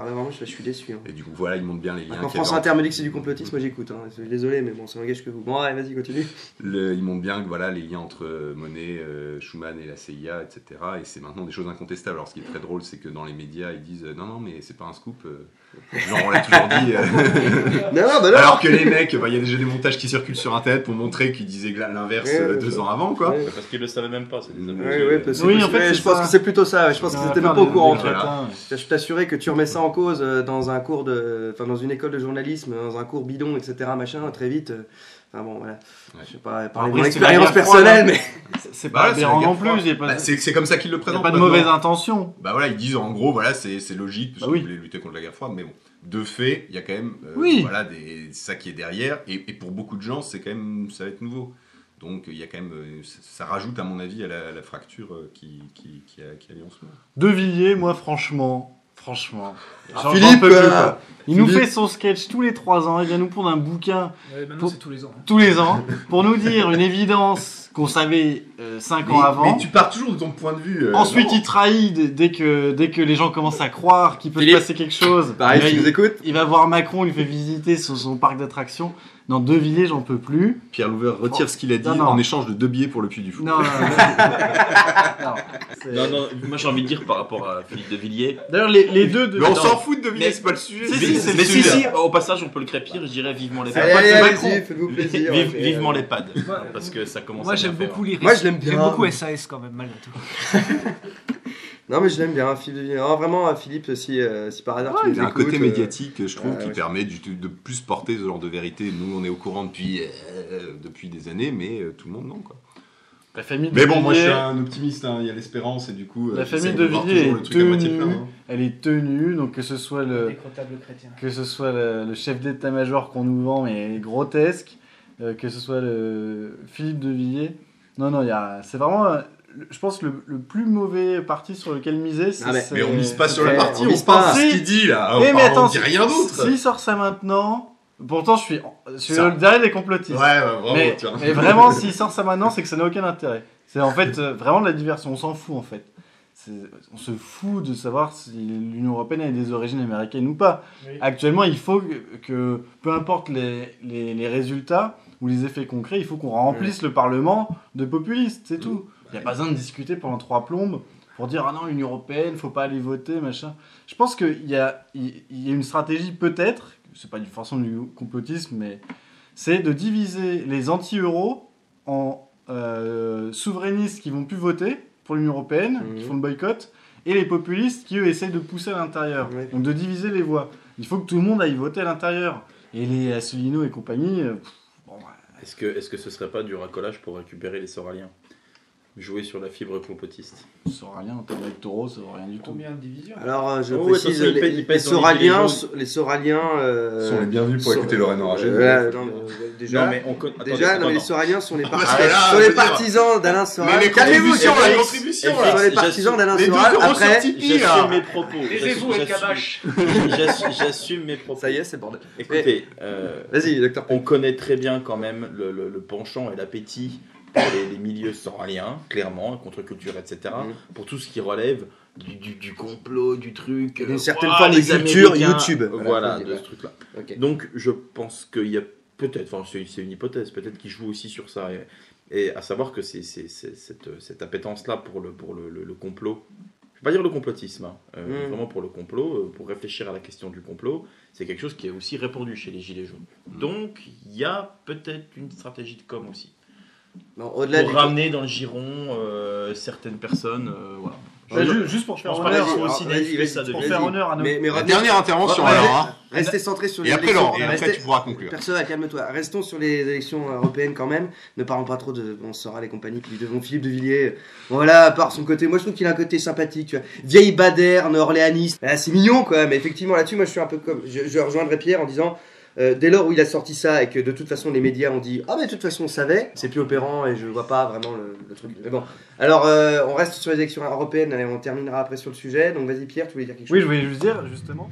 vraiment, je suis déçu. Hein. Et du coup, voilà, il montre bien les liens. Quand France Inter me dit que c'est du complotisme, moi j'écoute. Hein. Je suis désolé, mais bon, ça n'engage que vous. Bon, allez, vas-y, continue. Il montre bien que voilà, les liens entre Monnet, Schuman et la CIA, etc. Et c'est maintenant des choses incontestables. Alors, ce qui est très drôle, c'est que dans les médias, ils disent non, mais c'est pas un scoop. Genre, on l'a toujours dit. non. Alors que les mecs, il y a déjà des montages qui circulent sur Internet pour montrer qu'ils disaient l'inverse 2 ans avant, quoi. Ouais. Parce qu'ils le savaient même pas. C'est des oui, en fait, je pense que c'est plutôt ça. Je pense qu'ils étaient même pas au courant. Je t'assurais que tu remets ça en cause dans un cours dans une école de journalisme, dans un cours bidon, etc. Machin, très vite. Enfin bon, voilà. Je sais pas parler de mon expérience personnelle, mais c'est pas aberrant non plus. C'est comme ça qu'ils le présentent. Il n'y a pas de mauvaise intention. Bah voilà, ils disent en gros, voilà, c'est logique parce qu'ils voulaient lutter contre la guerre froide, mais bon, de fait, il y a quand même, voilà, ça qui est derrière, et pour beaucoup de gens, c'est quand même, ça va être nouveau. Donc il y a quand même, ça rajoute à mon avis à la fracture qui a lieu en ce moment. De Villiers, moi franchement, Philippe, il nous fait son sketch tous les 3 ans, il vient nous prendre un bouquin. Maintenant c'est tous les ans. Tous les ans, pour nous dire une évidence qu'on savait 5 ans avant. Mais tu pars toujours de ton point de vue. Ensuite, il trahit dès que les gens commencent à croire qu'il peut se passer quelque chose. Pareil, tu nous écoutes. Il va voir Macron, il fait visiter son parc d'attractions. Dans De Villiers, j'en peux plus. Pierre Louver retire ce qu'il a dit en échange de 2 billets pour le Puy du Fou. Non, moi j'ai envie de dire par rapport à Philippe de Villiers. D'ailleurs, les deux. Mais on s'en fout de De Villiers, c'est pas le sujet. Si, au passage, on peut le crépir, je dirais vivement les pads. Allez, faites-vous plaisir. Vivement les pads. Parce que ça commence Moi j'aime beaucoup les Moi je l'aime bien. J'aime beaucoup SAS quand même, malgré tout. Non mais je l'aime bien, Philippe de Villiers. Vraiment, Philippe, si par hasard tu nous écoutes... Il y a un côté médiatique, je trouve, qui permet de plus porter ce genre de vérité. Nous, on est au courant depuis des années, mais tout le monde non, quoi. La famille de mais bon, Villiers, moi je suis un optimiste, il y a l'espérance, et du coup... La famille de Villiers est tenue, elle est tenue, donc que ce soit le chef d'état-major qu'on nous vend, mais grotesque, que ce soit le Philippe de Villiers... Non, c'est vraiment... Je pense que le plus mauvais parti sur lequel miser, c'est... Mais on mise pas sur le parti, on mise pas ce qu'il dit là. On dit rien d'autre. S'il sort ça maintenant... Pourtant, je suis le dernier des complotistes. Ouais, vraiment, mais vraiment, s'il sort ça maintenant, c'est que ça n'a aucun intérêt. C'est en fait vraiment de la diversion. On s'en fout en fait. On se fout de savoir si l'Union Européenne a des origines américaines ou pas. Oui. Actuellement, il faut que peu importe les résultats ou les effets concrets, il faut qu'on remplisse le Parlement de populistes, c'est tout. Il n'y a pas besoin de discuter pendant 3 plombes pour dire « Ah non, l'Union Européenne, faut pas aller voter, machin ». Je pense qu'il y a une stratégie peut-être, c'est pas forcément du complotisme, mais c'est de diviser les anti-euros en souverainistes qui vont plus voter pour l'Union Européenne, qui font le boycott, et les populistes qui, eux, essayent de pousser à l'intérieur. Oui. Donc de diviser les voix. Il faut que tout le monde aille voter à l'intérieur. Et les Asselineau et compagnie... Est-ce que ce serait pas du racolage pour récupérer les Soraliens ? Jouer sur la fibre complotiste. Soralien, en termes électoraux, ça vaut rien du tout. Combien de divisions ? Alors, je précise, les Soraliens sont les bienvenus pour écouter Lorraine Oragé. Les Soraliens sont les partisans d'Alain Soral. Calmez-vous sur la contribution. Sont les partisans d'Alain Soral. Après, j'assume mes propos. Taisez-vous, El Kabash. J'assume mes propos. Ça y est, c'est bordel. Écoutez, vas-y, docteur. On connaît très bien quand même le penchant et l'appétit pour les milieux soraliens, clairement, contre-culture, etc. Pour tout ce qui relève du complot, du truc... D'une certaine forme de culture YouTube. Voilà, de ce truc-là. Okay. Donc, je pense qu'il y a peut-être, enfin, c'est une hypothèse, peut-être qu'ils jouent aussi sur ça. Et à savoir que c'est cette appétence-là pour le complot. Je ne vais pas dire le complotisme, vraiment pour le complot, pour réfléchir à la question du complot, c'est quelque chose qui est aussi répandu chez les Gilets jaunes. Donc, il y a peut-être une stratégie de com' aussi. Non, pour ramener dans le giron certaines personnes. Voilà. Juste pour faire honneur, honneur à nos... La dernière intervention alors. Restez centrés sur les élections. Et après tu pourras conclure. Personne, calme-toi. Restons sur les élections européennes quand même. Ne parlons pas trop de Sora les compagnies qui lui devront Philippe de Villiers. Bon, voilà, par son côté, moi je trouve qu'il a un côté sympathique. Tu vois. Vieille baderne, orléaniste. C'est mignon quoi, mais effectivement là-dessus, moi je suis un peu comme. Je rejoindrai Pierre en disant. Dès lors où il a sorti ça et que de toute façon les médias ont dit ah mais de toute façon on savait, c'est plus opérant et je vois pas vraiment le truc. Mais bon, alors on reste sur les élections européennes, allez, on terminera après sur le sujet. Donc vas-y Pierre, tu voulais dire quelque chose? Oui, je voulais juste dire justement